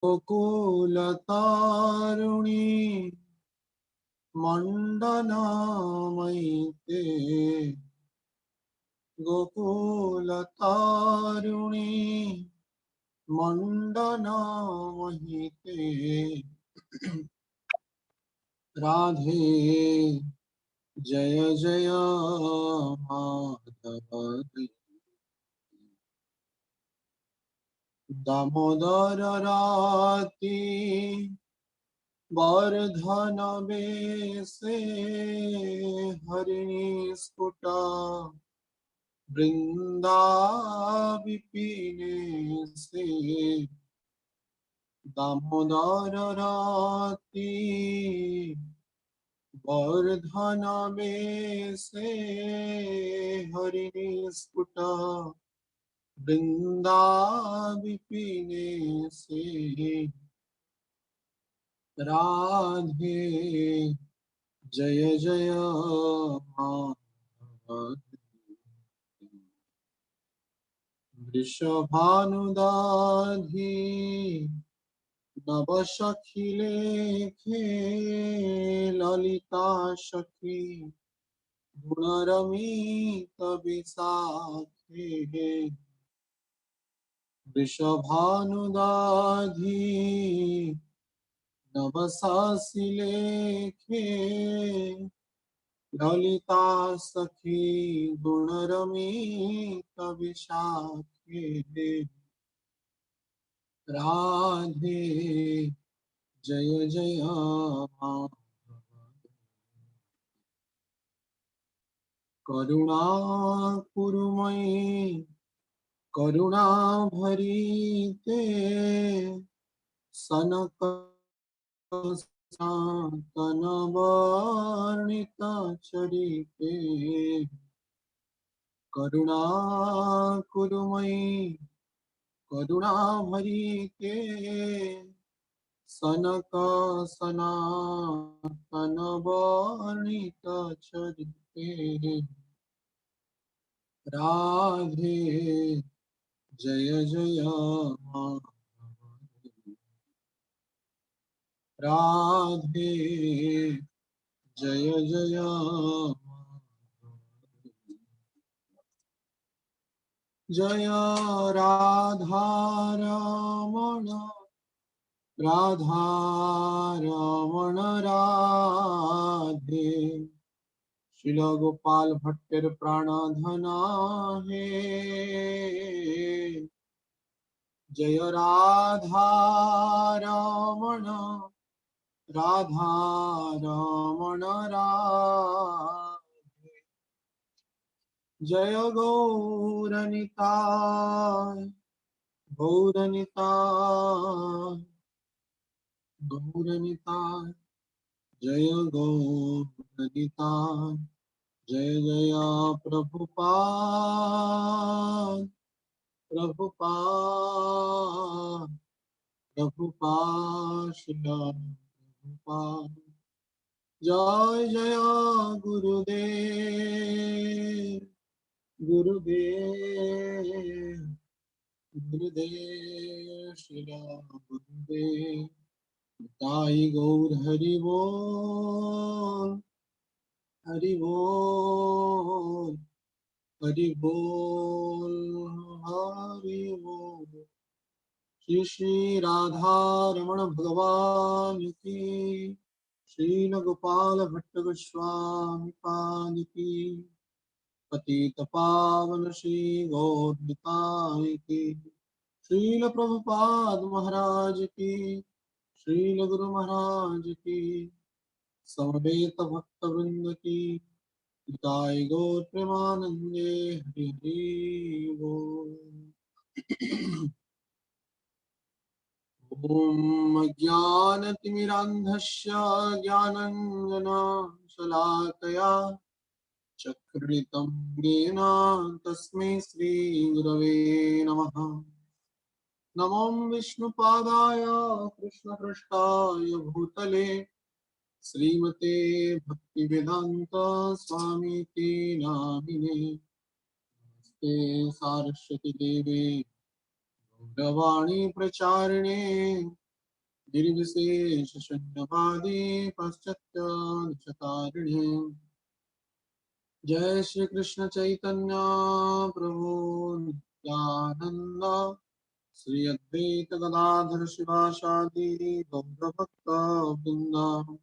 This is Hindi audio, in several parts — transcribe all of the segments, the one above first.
गोकुलतारुणी मण्डनमयिते गोकुलतारुणी मण्डनमयिते राधे जय जय माधव दामोदर राती वर्धन बेसे हरिणी स्फुटा वृंदा विपिने से दामोदर राती वर्धन बेसे हरिणी स्फुटा वृंदा विपिने से राधे जय जय माधव वृषभानुदाधी नव सखी लेखे ललिता सखी गुणरमित विसाखे वृषभानुदाधी नव सखी लेखे ललिता सखी गुणरमित विसाखे राधे जय जय करुणा कुरुमयी करुणा भरीते सनक सनातन वर्णित चरिते करुणा कुरुमयी करुणा भरीते सनक सनातन वर्णित चरिते राधे जय जय राधे जय जय जय राधा रमण राधा रमण राधे श्रील गोपाल भट्टर प्राणधना है जय राधा रमण राधा रमण राधे जय गौरनिताय गौरनिताय गौरनिताय जय गौरनिताय जय जय प्रभुपाद प्रभुपाद प्रभुपाद श्रील प्रभुपाद जय जय गुरुदेव गुरुदेव गुरुदेव श्रील गुरुदेव ताई गौर हरि बोल हरि बोल हरि बोल हरि बोल श्री श्री राधा रमण भगवान की श्रील गोपाल भट्ट गोस्वामी पाद की पतित पावन श्री गौर निताय की श्रील प्रभुपाद महाराज की श्रील गुरु महाराज की समवेत भक्त वृंद की निताय गौर प्रेमानंदे हरि हरि बोल। ओम अज्ञानतिमिरान्धस्य ज्ञानाञ्जनशलाकया चक्रितं येन तस्मै श्रीगुरवे नमः। नमो विष्णुपादाय कृष्णपृष्ठाय भूतले श्रीमते भक्तिवेदांत स्वामीति नामिने नमस्ते सारस्वती देवे गौरवाणी प्रचारिणे गिरिविशेष शून्यवादी पाश्चात्य निशतारिणे। जय श्री कृष्ण चैतन्य प्रभु नित्यानंद, श्री अद्वैत गदाधर शिवासादि गौर भक्त वृंद।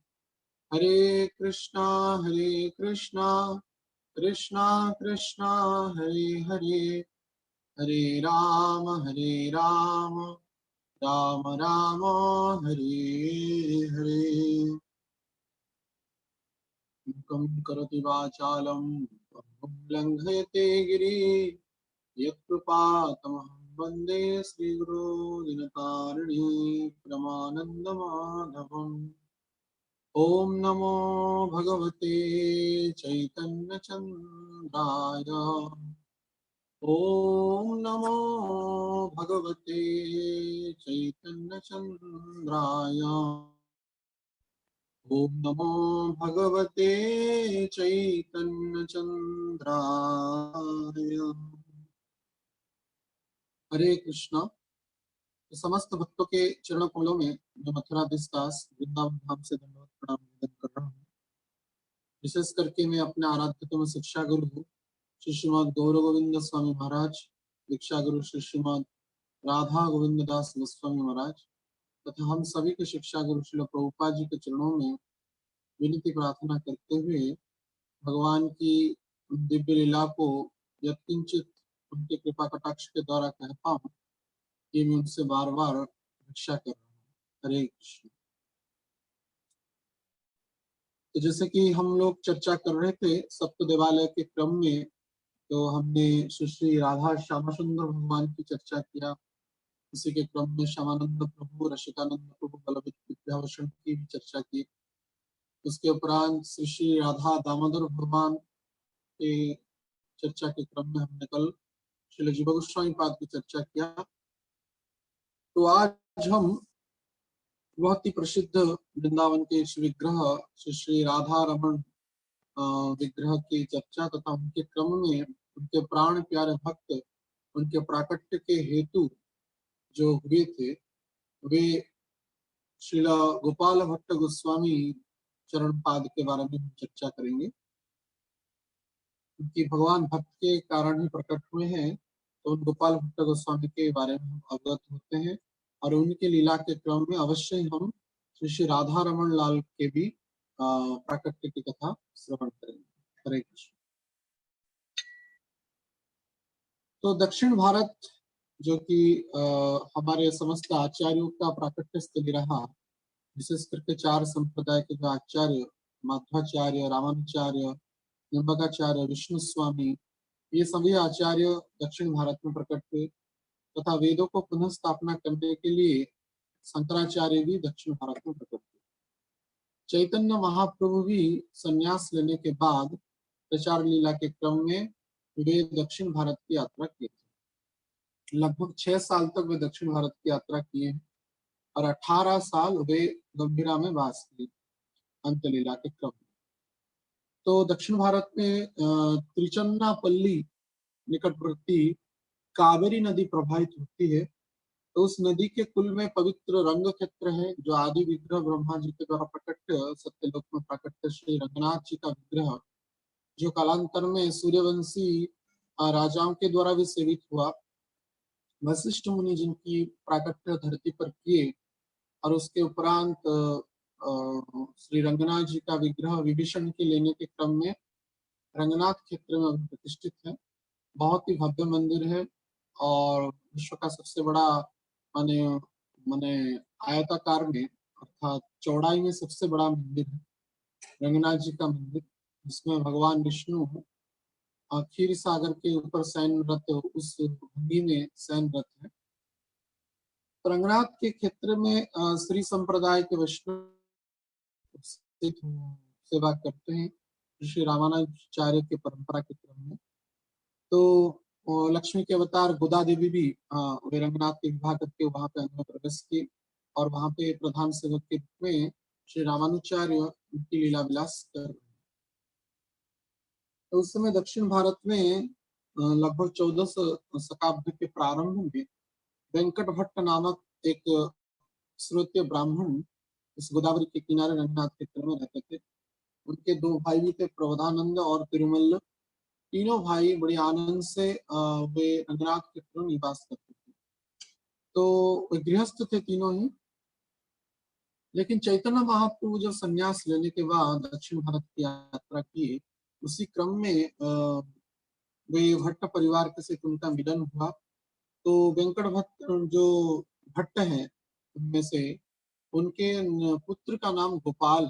हरे कृष्णा कृष्णा कृष्णा हरे हरे, हरे राम राम राम हरे हरे। मूकं करोति वाचालं पङ्गुं लङ्घयते गिरिं, यत्कृपातमहं वन्दे श्रीगुरो दिनतारिणे परमानन्दमाधवम्। ॐ नमो भगवते चैतन्यचन्द्राय, ॐ नमो भगवते चैतन्यचन्द्राय, ॐ नमो भगवते चैतन्यचन्द्राय। हरे कृष्णा। तो समस्त भक्तों के चरण कमलों में मैं मथुरा दास वृंदावन धाम से धन्यवाद प्रणाम निवेदन कर रहा हूँ। विशेष करके मैं अपने आराध्यतम शिक्षा गुरु श्री श्रीमद गौर गोविंद स्वामी महाराज, दीक्षा गुरु श्री श्रीमद राधा गोविंद दास गोस्वामी महाराज तथा हम सभी के शिक्षा गुरु श्री प्रभुपाद जी के चरणों में विनती प्रार्थना करते हुए भगवान की दिव्य लीला को यत्किंचित उनके कृपा कटाक्ष के द्वारा कह पाऊं, ये मैं उनसे बार बार भिक्षा कर रहा हूँ। हरे कृष्ण। तो जैसे कि हम लोग चर्चा कर रहे थे सप्त देवालय के क्रम में, तो हमने श्री श्री राधा श्यामा सुंदर भगवान की चर्चा किया। इसी के क्रम में श्यामानंद प्रभु, रसिकानंद प्रभु, बलवित विद्याभूषण की भी चर्चा की। उसके उपरांत श्री श्री राधा दामोदर भगवान के चर्चा के क्रम में हमने कल श्री जीव गोस्वामी पाद की चर्चा किया। तो आज हम बहुत ही प्रसिद्ध वृंदावन के विग्रह श्री श्री राधा रमन विग्रह की चर्चा तथा उनके क्रम में उनके प्राण प्यारे भक्त उनके प्राकट्य के हेतु जो हुए थे, वे श्रीला गोपाल भट्ट गोस्वामी चरण पाद के बारे में हम चर्चा करेंगे। उनकी भगवान भक्त के कारण ही प्रकट हुए हैं, तो उन गोपाल भट्ट गोस्वामी के बारे में हम अवगत होते हैं और उनके लीला के क्रम में अवश्य ही हम श्री श्री राधा रमन लाल के भी प्राकट्य की कथा श्रवण करेंगे। हरे कृष्ण। तो दक्षिण भारत जो कि हमारे समस्त आचार्यों का प्राकट्य स्थली रहा, विशेष करके चार संप्रदाय के जो आचार्य माध्वाचार्य, रामानुचार्य, निम्बकाचार्य, विष्णु स्वामी, ये सभी आचार्य दक्षिण भारत में प्रकट हुए तथा वेदों को पुनः स्थापना करने के लिए शंकराचार्य भी दक्षिण भारत में प्रकट हुए। चैतन्य महाप्रभु भी संन्यास लेने के बाद प्रचार लीला के क्रम में वे दक्षिण भारत की यात्रा किए थे। लगभग 6 साल तक वे दक्षिण भारत की यात्रा किए और 18 साल वे गंभीरा में वास किए अंत लीला के क्रम में। तो दक्षिण भारत में त्रिचन्नापल्ली निकटवर्ती कावेरी नदी प्रवाहित होती है। तो उस नदी के कुल में पवित्र रंग क्षेत्र है, जो आदि विग्रह ब्रह्मा जी के द्वारा प्रकट सत्यलोक में प्रकट श्री रंगनाथ जी का विग्रह, जो कालांतर में सूर्यवंशी राजाओं के द्वारा भी सेवित हुआ। वशिष्ठ मुनि जिनकी प्राकट्य धरती पर किए और उसके उपरांत श्री रंगनाथ जी का विग्रह विभीषण के लेने के क्रम में रंगनाथ क्षेत्र में प्रतिष्ठित है। बहुत ही भव्य मंदिर है और विश्व का सबसे बड़ा माने माने आयताकार में अर्थात चौड़ाई में सबसे बड़ा मंदिर है रंगनाथ जी का मंदिर, जिसमें भगवान विष्णु क्षीर सागर के ऊपर शयनरत उस भूमि में शयनरत है। रंगनाथ के क्षेत्र में श्री संप्रदाय के वैष्णव सेवा करते हैं श्री रामानुजाचार्य के परंपरा के क्रम में। तो लक्ष्मी के अवतार गोदा देवी भी वे रंगनाथ के विवाह करके वहां पे अनुमत प्रवेश की और वहां पे प्रधान सेवक के रूप में श्री रामानुचार्य उनकी लीला विलास कर रहे हैं। तो उस समय दक्षिण भारत में लगभग 14 शताब्दी के प्रारंभ में वेंकट भट्ट नामक एक श्रोत्य ब्राह्मण इस गोदावरी के किनारे रंगनाथ क्षेत्र में रहते थे। उनके दो भाई भी थे, प्रबोधानंद और तिरुमल्ल। तीनों भाई बड़े आनंद से वे रंगनाथ क्षेत्र में निवास करते थे। तो वे गृहस्थ थे तीनों ही। लेकिन चैतन्य महाप्रभु जब संन्यास लेने के बाद दक्षिण भारत की यात्रा की, उसी क्रम में वे भट्ट परिवार के साथ उनका मिलन हुआ। तो वेंकट भट्ट जो भट्ट हैं उनमें से उनके पुत्र का नाम गोपाल।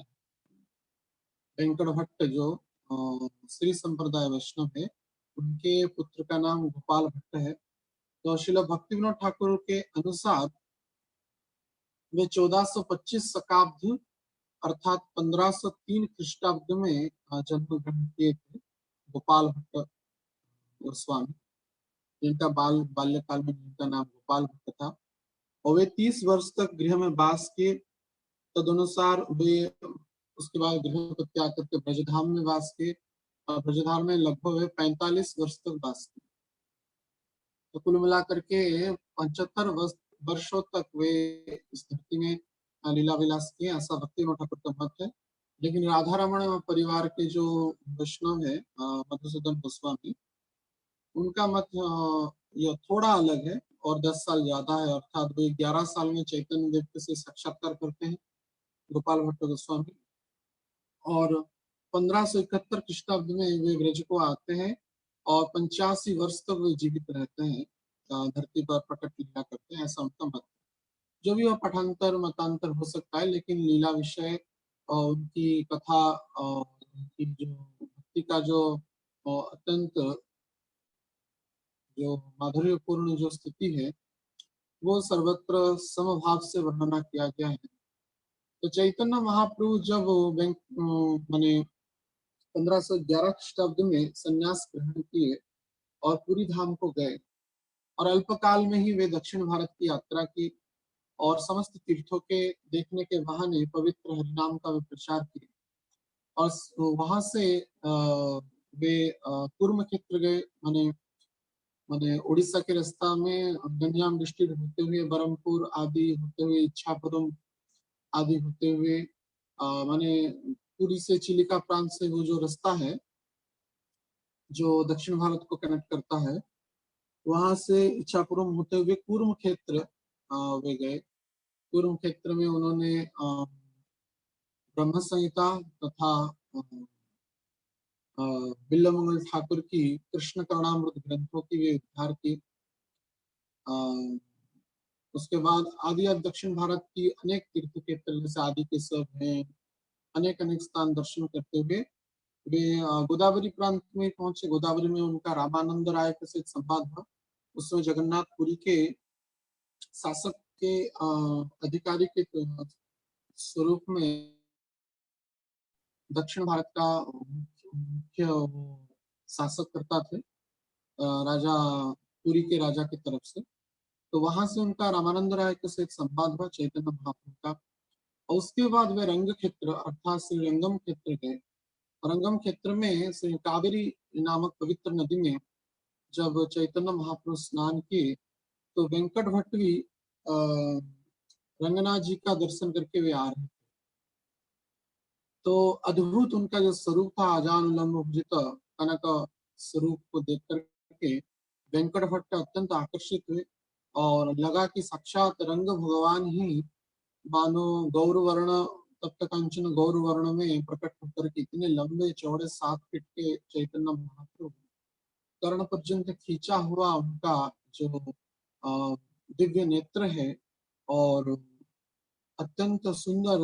वेंकट भट्ट जो श्री संप्रदाय वैष्णव है, उनके पुत्र का नाम गोपाल भट्ट है। तो श्रील भक्ति विनोद ठाकुर के अनुसार वे 1425 शकाब्द अर्थात 1503 ख्रीष्टाब्द में जन्म ग्रहण किए थे गोपाल भट्ट गोस्वामी, जिनका बाल्यकाल में जिनका नाम गोपाल भट्ट था। और वे 30 वर्ष तक गृह में वास किए। तदनुसार वे उसके बाद गृह को त्याग करके ब्रजधाम में वास किए और ब्रजधाम में लगभग वे 45 वर्ष तक वास किए। तो कुल मिलाकर के 75 वर्षों तक वे इस धरती में लीला विलास किए, ऐसा भक्ति विनोद ठाकुर का मत है। लेकिन राधा रमण परिवार के जो वैष्णव है मधुसूदन गोस्वामी, उनका मत यह थोड़ा अलग है और 10 साल ज्यादा है। अर्थात वे 11 साल में चैतन्य देव से साक्षात्कार करते हैं गोपाल भट्ट गोस्वामी, और 1571 ख्रीष्टाब्द में वे ब्रज को आते हैं और 85 वर्ष तक वे जीवित रहते हैं, धरती पर प्रकट लीला करते हैं, ऐसा उनका मत। जो भी वह पठांतर मतांतर हो सकता है, लेकिन लीला विषय और उनकी कथा और उनकी जो भक्ति का जो अत्यंत जो माधुर्यपूर्ण जो स्थिति है, वो सर्वत्र समभाव से वर्णना किया गया है। तो चैतन्य महाप्रभु जब माने 1511 ख्रीष्टाब्द में संन्यास ग्रहण किए और पूरी धाम को गए, और अल्पकाल में ही वे दक्षिण भारत की यात्रा की और समस्त तीर्थों के देखने के बहाने पवित्र हरिनाम का वे प्रचार किए। और वहां से वे कुर्म क्षेत्र गए, माने माने उड़ीसा के रास्ता में गंजाम डिस्ट्रिक्ट होते हुए बरहमपुर आदि होते हुए इच्छापुरम आदि होते हुए माने पुरी से चिलिका प्रांत से वो जो रास्ता है जो दक्षिण भारत को कनेक्ट करता है, वहां से इच्छापुरम होते हुए कुर्म क्षेत्र वे गए। कुर्म क्षेत्र में उन्होंने ब्रह्म संहिता तथा बिल्लमंगल ठाकुर की कृष्ण करुणामृत ग्रंथों की वे उद्धार की। उसके बाद आदि दक्षिण भारत की अनेक तीर्थ क्षेत्र जैसे आदि के सब हैं, अनेक अनेक स्थान दर्शन करते हुए वे गोदावरी प्रांत में पहुंचे। गोदावरी में उनका रामानंद राय के साथ संवाद हुआ। उसमें जगन्नाथपुरी के शासक के अधिकारी के स्वरूप में दक्षिण भारत का मुख्य शासक करता थे राजा पुरी के राजा की तरफ से। तो वहां से उनका रामानंद राय के साथ संवाद हुआ चैतन्य महाप्रभु का। और उसके बाद वे रंग क्षेत्र अर्थात श्री रंगम क्षेत्र गए। रंगम क्षेत्र में श्री कावेरी नामक पवित्र नदी में जब चैतन्य महाप्रभु स्नान किए, तो वेंकट भट्ट भी रंगनाथ जी का दर्शन करके वे आ रहे थे। तो अद्भुत उनका जो स्वरूप था, आजान उल्लंघ भुजित कनक स्वरूप को देख करके वेंकट भट्ट अत्यंत आकर्षित हुए और लगा कि साक्षात रंग भगवान ही मानो गौर वर्ण तप्त कांचन गौर वर्ण में प्रकट होकर के इतने लंबे चौड़े 7 फीट के चैतन्य महाप्रभु, कर्ण पर्यंत खींचा हुआ उनका जो दिव्य नेत्र है और अत्यंत सुंदर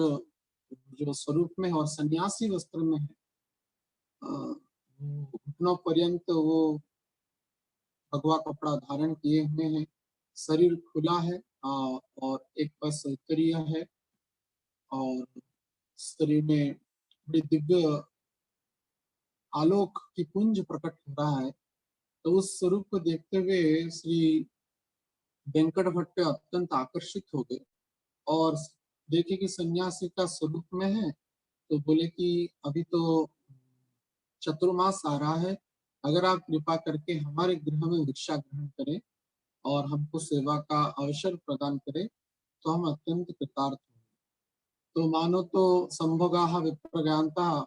जो स्वरूप में और सन्यासी वस्त्र में है, घुटनों पर्यंत वो भगवा कपड़ा धारण किए हुए हैं, शरीर खुला है और एक बस उत्तरीय है और शरीर में बड़ी दिव्य आलोक की पुंज प्रकट हो रहा है। तो उस स्वरूप को देखते हुए श्री वेंकट भट्ट अत्यंत आकर्षित हो गए और देखे कि सन्यासी का स्वरूप में है। तो बोले कि अभी तो चतुर्मास आ रहा है, अगर आप कृपा करके हमारे गृह में भिक्षा ग्रहण करें और हमको सेवा का अवसर प्रदान करें तो हम अत्यंत कृतार्थ हैं। तो मानो तो संभोगाः विप्रज्ञानतः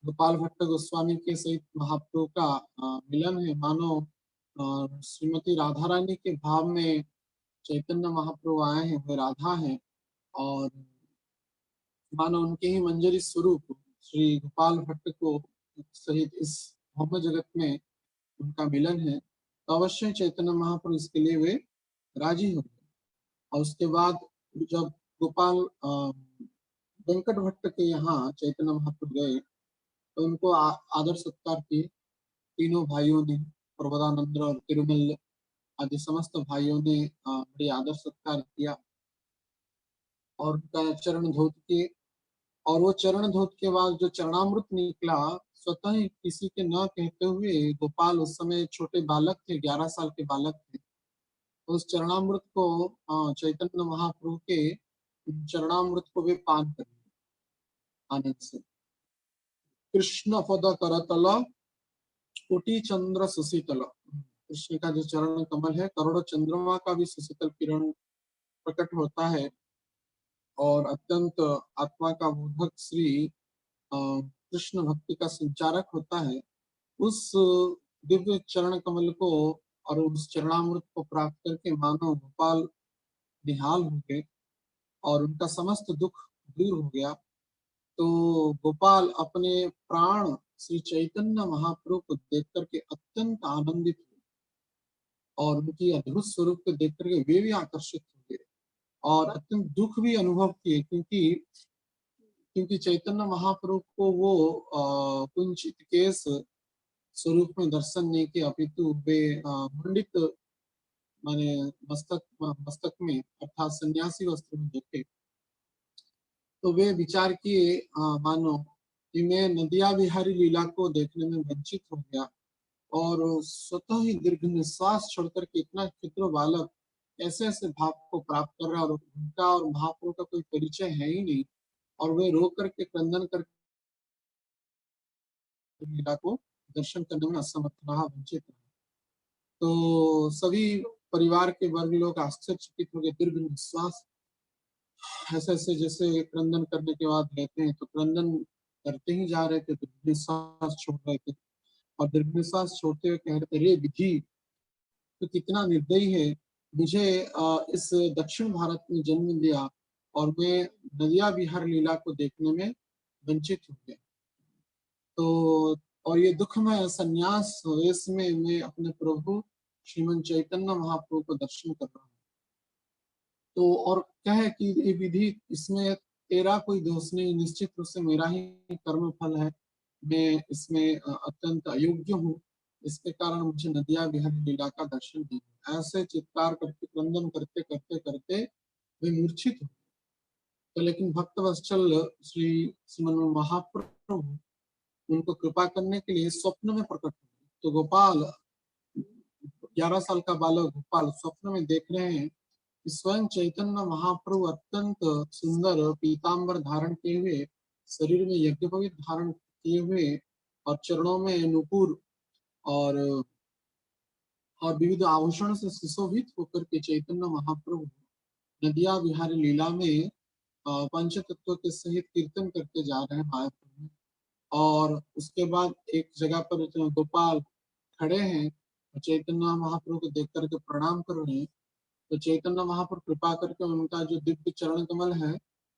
गोपाल भट्ट गोस्वामी के सहित महाप्रभु का मिलन है। मानो श्रीमती राधा रानी के भाव में चैतन्य महाप्रभु आए हैं, वे राधा हैं, और मानो उनके ही मंजरी स्वरूप श्री गोपाल भट्ट को सहित इस भौम जगत में उनका मिलन है। तो अवश्य चैतन्य महाप्रभु इसके लिए वे राजी हो गए। और उसके बाद जब गोपाल वेंकट भट्ट के यहाँ चैतन्य महाप्रभु गए तो उनको आदर सत्कार किए। तीनों भाइयों ने, प्रबोधानंद और तिरुमल आदि समस्त भाइयों ने बड़ी आदर सत्कार किया और उनका चरण धोत किए। और वो चरण धोत के बाद जो चरणामृत निकला, स्वतः ही किसी के न कहते हुए, गोपाल उस समय छोटे बालक थे, 11 साल के बालक थे, उस चरणामृत को चैतन्य महाप्रभु के चरणामृत को वे पान कर आनंद से। कृष्ण पद करतल कोटि चंद्र सुशीतल, कृष्ण का जो चरण कमल है, करोड़ों चंद्रमा का भी सुशीतल किरण प्रकट होता है और अत्यंत आत्मा का बोधक श्री कृष्ण भक्ति का संचारक होता है। उस दिव्य चरण कमल को और उस चरणामृत को प्राप्त करके मानो गोपाल निहाल हो गए और उनका समस्त दुख दूर हो गया। तो गोपाल अपने प्राण श्री चैतन्य महाप्रभु को देख करके अत्यंत आनंदित हुए और उनकी अद्भुत स्वरूप को देख करके वे भी आकर्षित हो गए और अत्यंत दुख भी अनुभव किए, क्योंकि चैतन्य महाप्रभु को वो कुंचित केस स्वरूप में दर्शन नहीं किया, अपितु वे मंडित माने मस्तक में अर्थात सन्यासी वस्त्र में देखे। तो वे विचार किए मानो कि मैं नदिया बिहारी लीला को देखने में वंचित हो गया और स्वतः ही दीर्घ निश्वास छोड़कर के इतना क्षुद्र बालक ऐसे ऐसे भाव को प्राप्त कर रहा है और उनका और महाप्रभु का कोई परिचय है ही नहीं, और वे रो करके क्रंदन करके लीला को दर्शन करने में असमर्थ रहा, वंचित रहा। तो सभी परिवार के वर्ग लोग आश्चर्यचकित हो गए। दीर्घ निश्वास ऐसे ऐसे जैसे क्रंदन करने के बाद लेते हैं, तो क्रंदन करते ही जा रहे थे, तो निश्वास छोड़ रहे थे और दीर्घ निश्वास छोड़ते हुए कह रहे थे, रे विधि तो कितना निर्दयी है, मुझे इस दक्षिण भारत में जन्म दिया और मैं नदिया विहार लीला को देखने में वंचित हो गया। तो और ये दुखमय संन्यास वेश में मैं अपने प्रभु श्रीमन चैतन्य महाप्रभु को दर्शन कर रहा हूँ। तो और कहे कि ये विधि, इसमें तेरा कोई दोष नहीं, निश्चित रूप से मेरा ही कर्म फल है, मैं इसमें अत्यंत अयोग्य हूँ, इसके कारण मुझे नदिया विहार लीला का दर्शन नहीं। ऐसे चित्कार करके क्रंदन करते करते करते वे मूर्छित हो। तो लेकिन भक्त वत्सल श्री श्रीमन महाप्रभु उनको कृपा करने के लिए स्वप्न में प्रकट हुए। तो गोपाल 11 साल का बालक गोपाल स्वप्न में देख रहे हैं कि स्वयं चैतन्य महाप्रभु अत्यंत सुंदर पीतांबर धारण किए हुए, शरीर में यज्ञोपवीत धारण किए हुए और चरणों में नुपुर और विविध आभूषण से सुशोभित होकर के चैतन्य महाप्रभु नदिया विहारी लीला में पंच तत्व के सहित कीर्तन करके जा रहे हैं मायापुर में। और उसके बाद एक जगह पर गोपाल खड़े हैं, चैतन्य महाप्रभु को देख करके प्रणाम कर रहे हैं। तो चैतन्य महाप्रभु कृपा करके उनका जो दिव्य चरण कमल है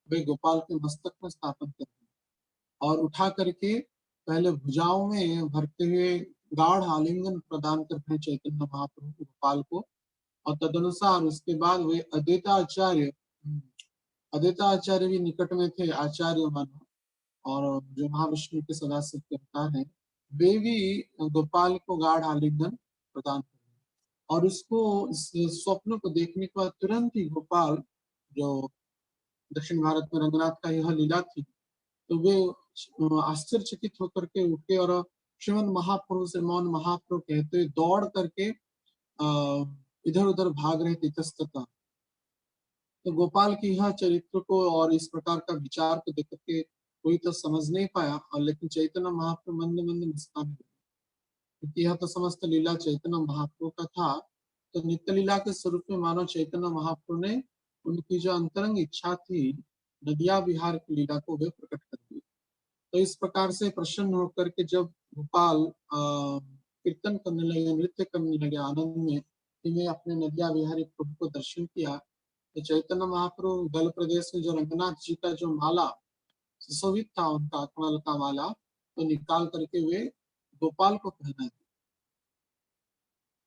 वे गोपाल के मस्तक में स्थापन करते हैं और उठा करके पहले भुजाओं में भरते हुए गाढ़ आलिंगन प्रदान करते हैं चैतन्य महाप्रभु गोपाल को। और तदनुसार उसके बाद वे अद्वैताचार्य भी निकट में थे, आचार्य मानो, और जो महाविष्णु के सदाशिव के अवतार हैं, वे भी गोपाल को गाढ़ आलिंगन प्रदान कर रहे हैं। और उसको इस स्वप्न को देखने के बाद तुरंत ही गोपाल, जो दक्षिण भारत में रंगनाथ का यह लीला थी, तो वे आश्चर्यचकित होकर के उठे और श्रीमन महाप्रभु से मौन महाप्रभु कहते हुए दौड़ करके इधर उधर भाग रहे थे इतस्ततः। तो गोपाल की यह चरित्र को और इस प्रकार का विचार को देख करके कोई तो समझ नहीं पाया, और लेकिन चैतन्य महाप्रभु मंद मंद मुस्कान लगे, क्योंकि यह तो समस्त लीला चैतन्य महाप्रभु का था। तो नित्य लीला के स्वरूप में मानो चैतन्य महाप्रभु ने उनकी जो अंतरंग इच्छा थी नदिया विहार की लीला को वे प्रकट कर दी। तो इस प्रकार से प्रसन्न होकर के जब गोपाल कीर्तन करने लगे, नृत्य करने लगे आनंद में कि मैं अपने नदिया विहारी प्रभु को दर्शन किया, तो चैतन्य महाप्रभु गल प्रदेश में जो रंगनाथ जी का जो माला सुशोभित था, उनका कमल का माला, तो निकाल करके वे गोपाल को पहना दिया।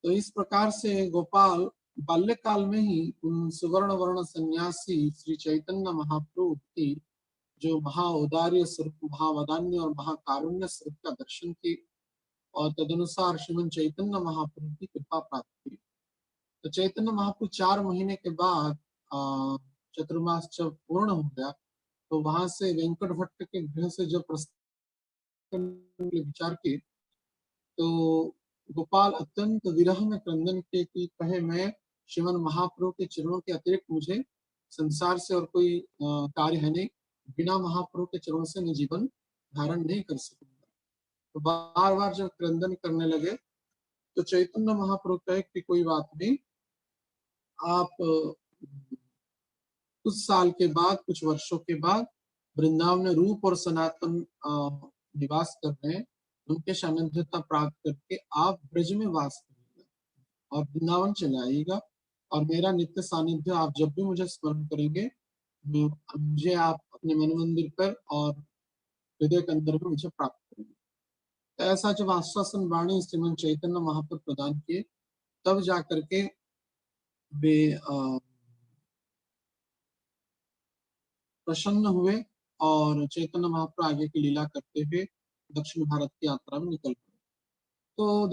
तो इस प्रकार से गोपाल बाल्यकाल में ही उन सुवर्ण वर्ण सन्यासी श्री चैतन्य महाप्रभु की जो महाऔदार्य स्वरूप, महावदान्य और महाकारुण्य स्वरूप का दर्शन की और तदनुसार श्रीमन चैतन्य महाप्रभु की कृपा प्राप्त की। तो चैतन्य महाप्रभु 4 महीने के बाद चतुर्मास जब पूर्ण हो गया, तो वहां से वेंकट भट्ट के गृह से जब प्रस्थान विचार किए, तो गोपाल अत्यंत विरह में क्रंदन किए कि कहे मैं श्रीमन महाप्रभु के चरणों के अतिरिक्त मुझे संसार से और कोई कार्य है नहीं, बिना महाप्रभु के चरणों से मैं जीवन धारण नहीं कर सकूंगा। तो बार बार जब क्रंदन करने लगे, तो चैतन्य महाप्रभु कहे कि कोई बात नहीं, आप कुछ साल के बाद, कुछ वर्षों के बाद वृंदावन में रूप और सनातन निवास कर रहे हैं, उनके सानिध्यता प्राप्त करके आप ब्रज में वास करिएगा और वृंदावन चले आइएगा, और मेरा नित्य सानिध्य आप जब भी मुझे स्मरण करेंगे, मुझे आप अपने मन मंदिर पर और हृदय के अंदर में मुझे प्राप्त करेंगे। तो ऐसा जब आश्वासन वाणी श्रीमन चैतन्य महाप्रभु प्रदान किए, तब जाकर के वे प्रसन्न हुए और चैतन्य महाप्रभु आगे की लीला करते हुए दक्षिण भारत की यात्रा में निकल पड़े। तो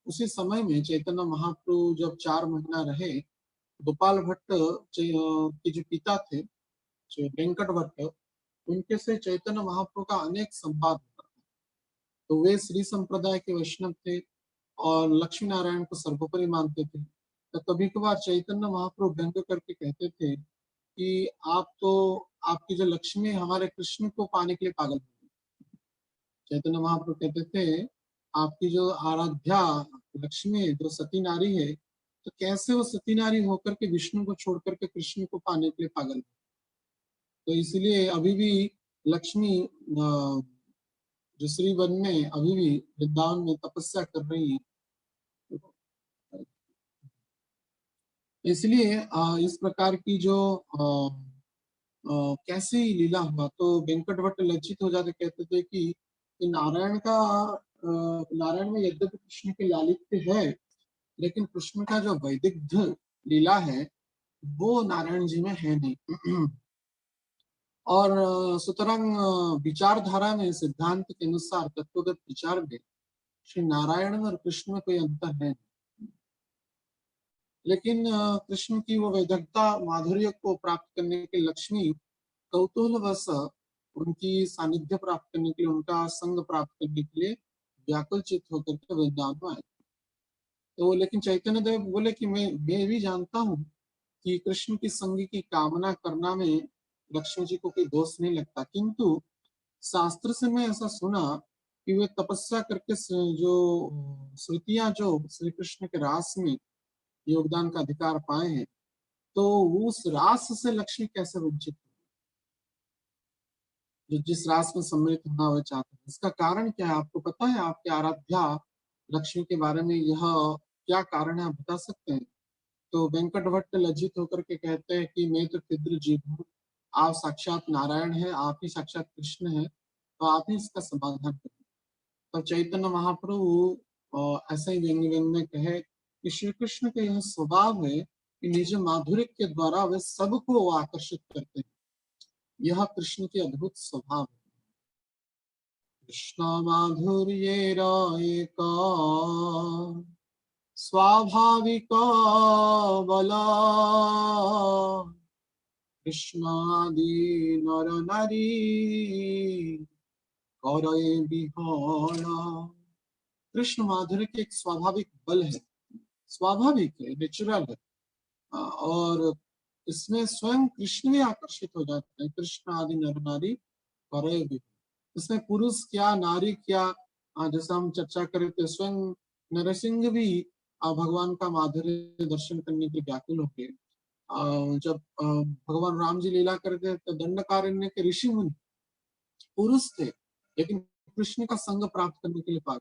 उसी समय में चैतन्य महाप्रभु जब 4 महीना रहे, गोपाल भट्ट के जो पिता थे, जो वेंकट भट्ट, उनके से चैतन्य महाप्रभु का अनेक संवाद होता था। तो वे श्री संप्रदाय के वैष्णव थे और लक्ष्मी नारायण को सर्वोपरि मानते थे। तो कभी कभार चैतन्य महाप्रभु व्यंग करके कहते थे कि आप तो, आपकी जो लक्ष्मी है हमारे कृष्ण को पाने के लिए पागल है। चैतन्य महाप्रभु कहते थे आपकी जो आराध्या लक्ष्मी जो सती नारी है, तो कैसे वो सती नारी होकर के विष्णु को छोड़ करके कृष्ण को पाने के लिए पागल है। तो इसलिए अभी भी लक्ष्मी जो श्री वन में अभी भी वृंदावन में तपस्या कर रही है। इसलिए इस प्रकार की जो कैसे लीला हुआ, तो वेंकट भट्ट लज्जित हो जाते, कहते थे कि नारायण में यद्यपि कृष्ण की लालित्य है, लेकिन कृष्ण का जो वैदिक लीला है वो नारायण जी में है नहीं। और सुतरां विचारधारा में, सिद्धांत के अनुसार, तत्वगत विचार में श्री नारायण और कृष्ण में कोई अंतर है, लेकिन कृष्ण की वो वैदकता माधुर्य को प्राप्त करने के लक्ष्मी कौतूहलवश उनकी सानिध्य प्राप्त करने के लिए, उनका संग प्राप्त करने के लिए व्याकुल चित होकर के वृंदावन में आए। तो लेकिन चैतन्य देव बोले कि मैं भी जानता हूँ कि कृष्ण की संग की कामना करना में लक्ष्मी जी को कोई दोष नहीं लगता, किंतु शास्त्र से मैं ऐसा सुना कि वे तपस्या करके जो श्रुतियां जो श्री कृष्ण के रास में योगदान का अधिकार पाए हैं, तो उस रास से लक्ष्मी कैसे वंचित, जो जिस रास में सम्मिलित होना वे चाहते हैं। इसका कारण क्या है आपको पता है? आपके आराध्या लक्ष्मी के बारे में यह क्या कारण है, आप बता सकते हैं? तो वेंकट भट्ट लज्जित होकर के कहते हैं कि मैं तो क्षुद्र जीव हूँ, आप साक्षात नारायण है, आप ही साक्षात कृष्ण है, तो आप ही इसका समाधान करें। तो चैतन्य महाप्रभु ऐसे ही व्यंग व्यंग में कहे कि श्री कृष्ण का यह स्वभाव है कि निज माधुर्य के द्वारा वे सबको आकर्षित करते हैं, यह कृष्ण की अद्भुत स्वभाव है। कृष्ण माधुर्य एक स्वाभाविक बला, कृष्णादि नर नारी करे विहरण। कृष्ण माधुर्य के एक स्वाभाविक बल है, स्वाभाविक है, नेचुरल है, और इसमें स्वयं कृष्ण भी आकर्षित हो जाते हैं। कृष्ण आदि नर नारी करे भी, इसमें पुरुष क्या नारी क्या, जैसा हम चर्चा करे थे, स्वयं नरसिंह भी भगवान का माधुर्य दर्शन करने के व्याकुल होते, जब भगवान राम जी लीला करते तो दंडकारण्य के ऋषि मुनि पुरुष थे, लेकिन कृष्ण का संग प्राप्त करने के लिए पागल।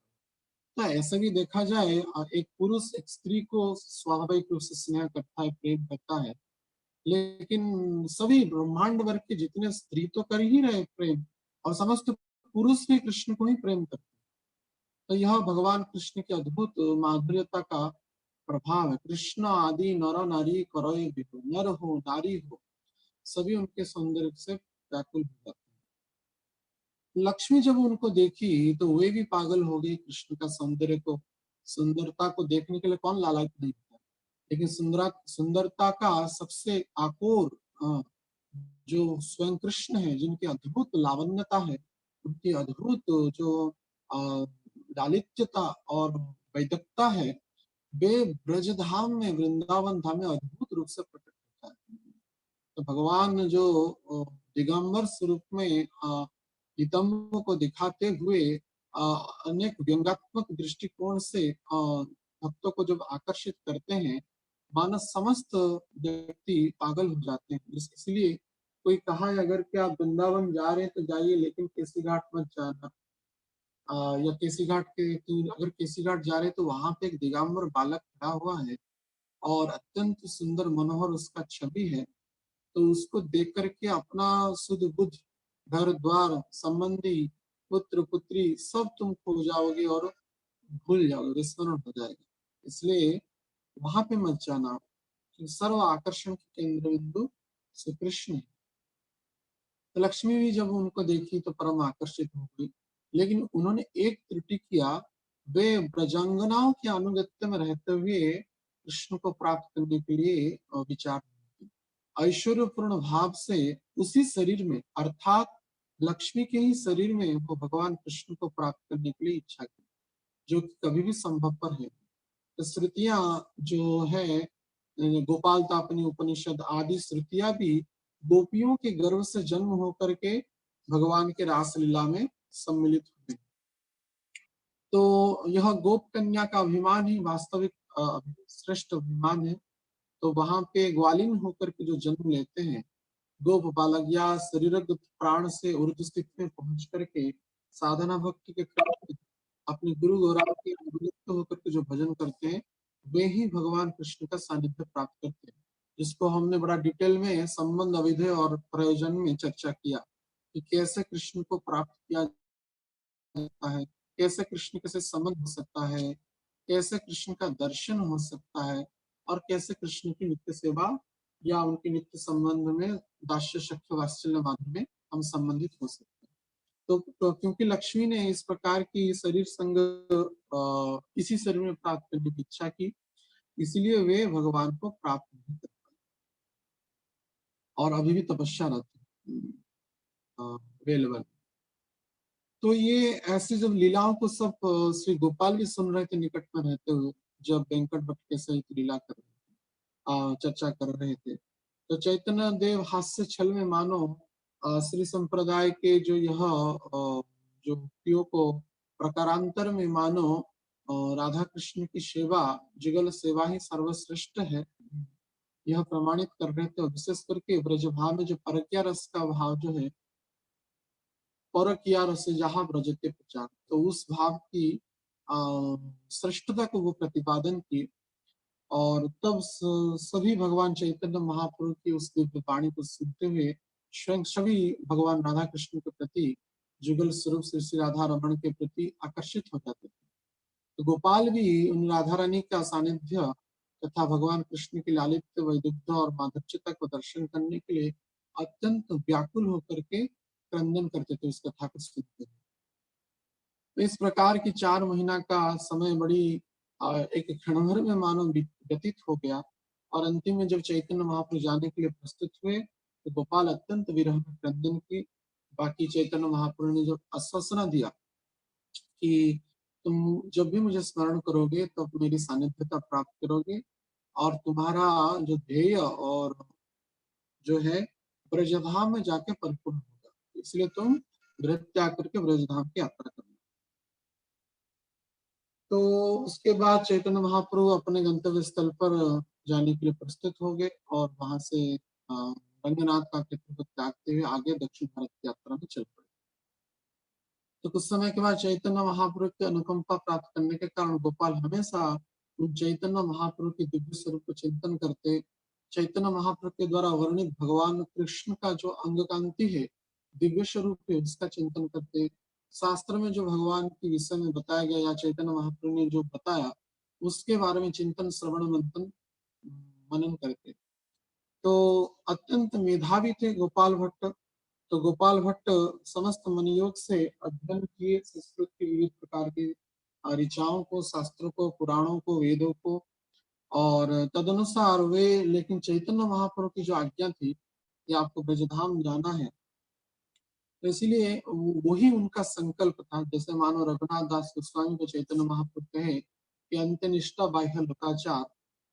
तो ऐसा भी देखा जाए, एक पुरुष एक स्त्री को स्वाभाविक रूप से स्नेह करता है, प्रेम करता है, लेकिन सभी ब्रह्मांड वर्ग के जितने स्त्री तो कर ही रहे प्रेम, और समस्त पुरुष भी कृष्ण को ही प्रेम करते हैं। तो यह भगवान कृष्ण की अद्भुत माधुर्यता का प्रभाव है। कृष्ण आदि नर नारी करोय विभु, नर हो नारी हो, सभी उनके सौंदर्य से व्याकुल हो जाते हैं। लक्ष्मी जब उनको देखी तो वे भी पागल हो गई कृष्ण का सौंदर्य को, सुंदरता को देखने के लिए कौन लालायित नहीं होता, लेकिन सुंदरता का सबसे आकोर जो स्वयं कृष्ण है, जिनकी अद्भुत लावण्यता है, उनकी अद्भुत जो लालित्यता और वैदकता है, वे ब्रजधाम में, वृंदावन धाम में अद्भुत रूप से प्रकट होता है। तो भगवान जो दिगंबर स्वरूप में नितंब को दिखाते हुए अनेक व्यंगात्मक दृष्टिकोण से भक्तों को जब आकर्षित करते हैं, मानो समस्त व्यक्ति पागल हो जाते हैं। इसलिए कोई कहा है अगर कि आप वृंदावन जा रहे हैं तो जाइए, लेकिन केसी घाट मत जाना। या केसी घाट के, तो अगर केसी घाट जा रहे हैं तो वहां पे एक दिगंबर बालक खड़ा हुआ है और अत्यंत सुंदर मनोहर उसका छवि है, तो उसको देख करके अपना सुध बुध, घर द्वार, संबंधी, पुत्र पुत्री सब तुम खो जाओगे और भूल जाओगे, विस्मरण हो जाएगा। इसलिए वहां पे मत जाना, क्योंकि सर्व आकर्षण के केंद्र बिंदु श्री कृष्ण है। तो लक्ष्मी भी जब उनको देखी तो परम आकर्षित हो गई, लेकिन उन्होंने एक त्रुटि किया, वे ब्रजांगनाओं के अनुगत्य में रहते हुए कृष्ण को प्राप्त करने के लिए विचार ऐश्वर्यपूर्ण भाव से उसी शरीर में, अर्थात लक्ष्मी के ही शरीर में वो भगवान कृष्ण को प्राप्त करने के लिए इच्छा की, जो कि कभी भी संभवपर है। तो श्रुतियां जो है, गोपाल तापनी उपनिषद आदि श्रुतियां भी गोपियों के गर्भ से जन्म होकर के भगवान के रास लीला में सम्मिलित हुए। तो यह गोप कन्या का अभिमान ही वास्तविक श्रेष्ठ अभिमान है। तो वहां पे ग्वालिन होकर के जो जन्म लेते हैं, गोप बालक या शरीरगत प्राण से ऊर्ध्व स्थिति में पहुंच करके साधना भक्ति के क्रम में अपने गुरु गौरांग के अनुगत होकर के जो भजन करते हैं, वे ही भगवान कृष्ण का सानिध्य प्राप्त करते हैं, जिसको हमने बड़ा डिटेल में संबंध अविधेय और प्रयोजन में चर्चा किया कि कैसे कृष्ण को प्राप्त किया जाता है, कैसे कृष्ण के साथ संबंध हो सकता है, कैसे कृष्ण का दर्शन हो सकता है, और कैसे कृष्ण की नित्य सेवा या उनके नित्य संबंध में दास्य शक्य वात्सल्य माध्यम में हम संबंधित हो सकते हैं। तो क्योंकि लक्ष्मी ने इस प्रकार की शरीर संग इसी शरीर में प्राप्त करने की इच्छा की, इसलिए वे भगवान को प्राप्त नहीं कर पाए और अभी भी तपस्यारत वेलवन। तो ये ऐसी जब लीलाओं को सब श्री गोपाल भी सुन रहे थे निकट में रहते हुए, जब वेंकट भट्ट के सहित लीला कर रहे थे, चर्चा कर रहे थे, तो चैतन्य देव हास्य छल में मानो श्री संप्रदाय के जो यह जो भक्तियों को प्रकारांतर में मानो राधा कृष्ण की सेवा, जुगल सेवा ही सर्वश्रेष्ठ है, यह प्रमाणित कर रहे थे। विशेष करके ब्रज भाव में जो परकिया रस का भाव जो है, परकिया रस जहाँ ब्रजते प्रचार, तो उस भाव की श्रेष्ठता को वो प्रतिपादन की। और तब सभी भगवान चैतन्य महाप्रभु की उस दिव्य वाणी को सुनते हुए स्वयं सभी भगवान राधा कृष्ण के प्रति, जुगल स्वरूप श्री श्री राधा रमण के प्रति आकर्षित हो जाते थे। तो गोपाल भी उन राधा रानी का सानिध्य तथा भगवान कृष्ण की लालित्य, वैदुग्ध और माधुर्यता को दर्शन करने के लिए अत्यंत व्याकुल होकर के क्रंदन करते थे, उस कथा को सुनते थे। तो इस प्रकार की 4 महीना का समय बड़ी एक क्षण भर में मानो व्यतीत हो गया, और अंतिम में जब चैतन्य महाप्रभु जाने के लिए प्रस्तुत हुए तो गोपाल अत्यंत विरह में क्रंदन की। बाकी चैतन्य महाप्रभु ने जब आश्वासना दिया कि तुम जब भी मुझे स्मरण करोगे तो मेरी सानिध्यता प्राप्त करोगे, और तुम्हारा जो ध्येय और जो है ब्रजधाम में जाके परिपूर्ण होगा, इसलिए तुम गृह त्याग करके ब्रजधाम की यात्रा करो। तो उसके बाद चैतन्य महाप्रभु अपने गंतव्य स्थल पर जाने के लिए प्रस्तुत हो गए और वहां से रंगनाथ का क्षेत्र को त्यागते हुए आगे दक्षिण भारत की यात्रा में चल पड़े। तो कुछ समय के बाद चैतन्य महाप्रभु की अनुकंपा प्राप्त करने के कारण गोपाल हमेशा उन चैतन्य महाप्रभु के दिव्य स्वरूप को चिंतन करते। चैतन्य महाप्रभु के द्वारा वर्णित भगवान कृष्ण का जो अंग कांति है, दिव्य स्वरूप है, उसका चिंतन करते। शास्त्र में जो भगवान के विषय में बताया गया या चैतन्य महाप्रभु ने जो बताया, उसके बारे में चिंतन श्रवण मंथन मनन करते। तो अत्यंत मेधावी थे गोपाल भट्ट। तो गोपाल भट्ट समस्त मनयोग से अध्ययन किए संस्कृत के विविध प्रकार के ऋचाओं को, शास्त्रों को, पुराणों को, वेदों को, और तदनुसार वे, लेकिन चैतन्य महाप्रभु की जो आज्ञा थी कि आपको ब्रजधाम जाना है, तो इसीलिए वही उनका संकल्प था। जैसे मानो रघुनाथ दास गोस्वामी को चैतन्य महाप्रभु कहे कि अंत्य निष्ठा बाह्य लोकाचार,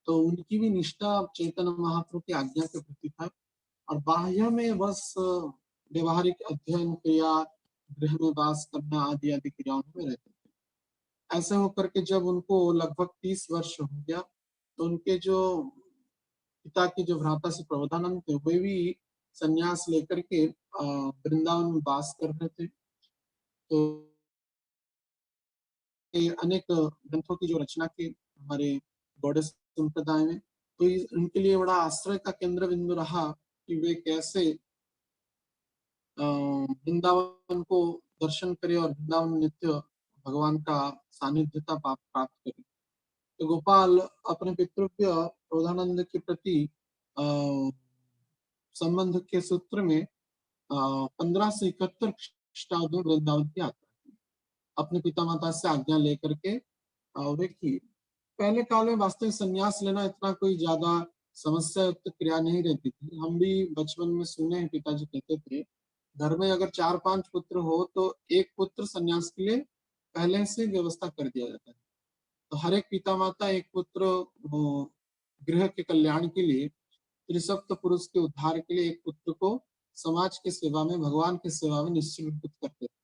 तो उनकी भी निष्ठा चैतन्य महाप्रभु की आज्ञा के प्रति था और बाह्य में बस व्यवहारिक अध्ययन क्रिया, गृह में वास करना आदि आदि क्रियाओं में रहते थे। ऐसे होकर के जब उनको लगभग 30 वर्ष हो गया, तो उनके जो पिता की जो भ्राता से प्रबोधानंद थे, वे भी संन्यास लेकर के वृंदावन में वास कर रहे थे। तो अनेक ग्रंथों की जो रचना की हमारे गौड़ संप्रदाय में, तो उनके लिए बड़ा आश्रय का केंद्र बिंदु रहा कि वे कैसे वृंदावन को दर्शन करे और वृंदावन नित्य भगवान का सानिध्यता प्राप्त करे। तो गोपाल अपने पितृव्य प्रबोधानंद के प्रति संबंध के सूत्र में 1571 ख्रीष्टाब्द में वृंदावन की यात्रा की, अपने पिता माता से आज्ञा लेकर के वे की। पहले काल में वास्तविक संन्यास लेना इतना कोई ज्यादा समस्या युक्त क्रिया नहीं रहती थी। हम भी बचपन में सुने हैं, पिताजी कहते थे घर में अगर 4-5 पुत्र हो तो एक पुत्र संन्यास के लिए पहले से व्यवस्था कर दिया जाता है। तो हर एक पिता माता एक पुत्र गृह के कल्याण के लिए, त्रिसप्त पुरुष के उद्धार के लिए एक पुत्र को समाज की सेवा में, भगवान की सेवा में निश्चित करते थे।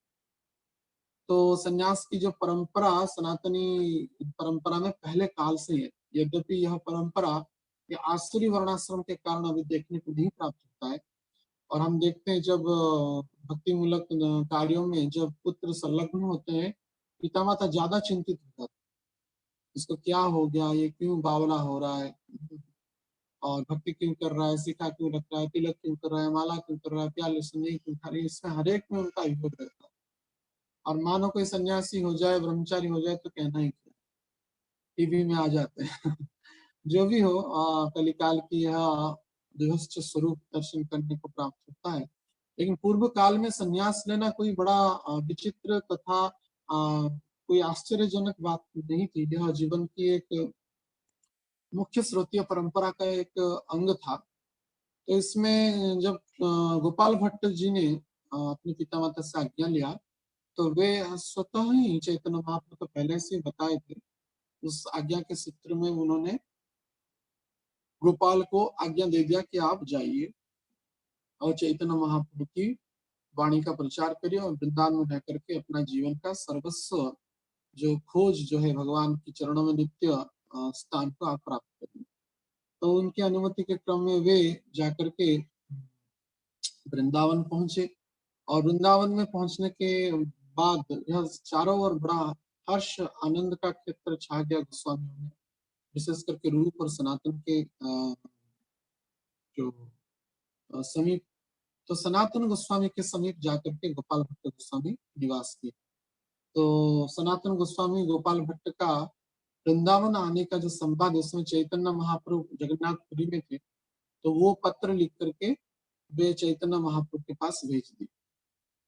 तो संन्यास की जो परंपरा सनातनी परंपरा में पहले काल से है, यद्यपि यह परंपरा ये आसुरी वर्णाश्रम के कारण अभी देखने को नहीं प्राप्त होता है। और हम देखते हैं जब भक्ति मूलक कार्यों में जब पुत्र संलग्न होते हैं, पिता माता ज्यादा चिंतित होता है, इसको क्या हो गया, ये क्यों बावला हो रहा है, और भक्ति क्यों कर रहा है, सिखा क्यों रख रहा है, तिलक क्यों कर रहा है, माला क्यों कर रहा है, प्याले से नहीं क्यों खा रही है। इसमें हरेक में उनका योग रहता है। और मानो कोई सन्यासी हो जाए, ब्रह्मचारी हो जाए तो कहना ही क्या, टीवी में आ जाते हैं। जो भी हो, कलिकाल की यह विभत्स स्वरूप दर्शन करने को प्राप्त होता है। लेकिन पूर्व काल में संन्यास लेना कोई बड़ा विचित्र तथा कोई आश्चर्यजनक बात नहीं थी। यह जीवन की एक मुख्य स्रोतीय परंपरा का एक अंग था। तो इसमें जब गोपाल भट्ट जी ने अपने पिता माता से आज्ञा लिया, तो वे स्वतः ही चैतन्य महाप्रभु को पहले से बताए थे। उस आज्ञा के सूत्र में उन्होंने गोपाल को आज्ञा दे दिया कि आप जाइए और चैतन्य महाप्रभु की वाणी का प्रचार करिए और वृंदावन में रह करके अपना जीवन का सर्वस्व जो खोज जो है भगवान की चरणों में नित्य स्थान को आप प्राप्त करिए। तो उनकी अनुमति के क्रम में वे जाकर के वृंदावन पहुंचे और वृंदावन में पहुंचने के बाद यह चारों ओर बड़ा हर्ष आनंद का क्षेत्र छा गया गोस्वामियों में, विशेष करके रूप और सनातन के जो समीप। तो सनातन गोस्वामी के समीप जाकर के गोपाल भट्ट गोस्वामी निवास किए। तो सनातन गोस्वामी गोपाल भट्ट का वृंदावन आने का जो संवाद, उसमें चैतन्य महाप्रभु जगन्नाथपुरी में थे, तो वो पत्र लिख करके वे चैतन्य महाप्रभु के पास भेज दी।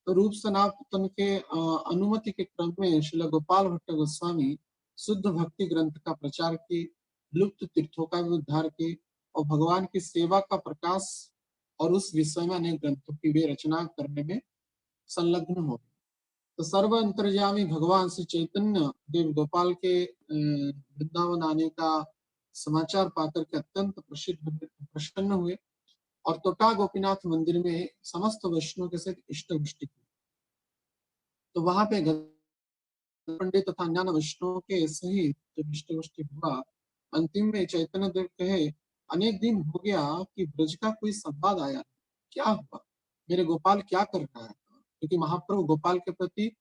तो रूप सनातन के अनुमति के क्रम में श्रील गोपाल भट्ट गोस्वामी शुद्ध भक्ति ग्रंथ का प्रचार किए, लुप्त तीर्थों का भी उद्धार किए और भगवान की सेवा का प्रकाश और उस विषय में अनेक ग्रंथों की वे रचना करने में संलग्न हो गए। तो सर्व अंतर्यामी भगवान श्री चैतन्य देव गोपाल के वृंदावन आने का समाचार पाकर के अत्यंत प्रसन्न हुए और तोटा गोपीनाथ मंदिर में समस्त वैष्णव के साथ इष्ट गोष्ठी की। तो वहां पे पंडित तथा अन्य वैष्णव के सहित जब इष्ट गोष्ठी हुआ, अंतिम में चैतन्य देव कहे, अनेक दिन हो गया कि ब्रज का कोई संवाद आया, क्या हुआ, मेरे गोपाल क्या कर रहा है? क्योंकि महाप्रभु गोपाल के प्रति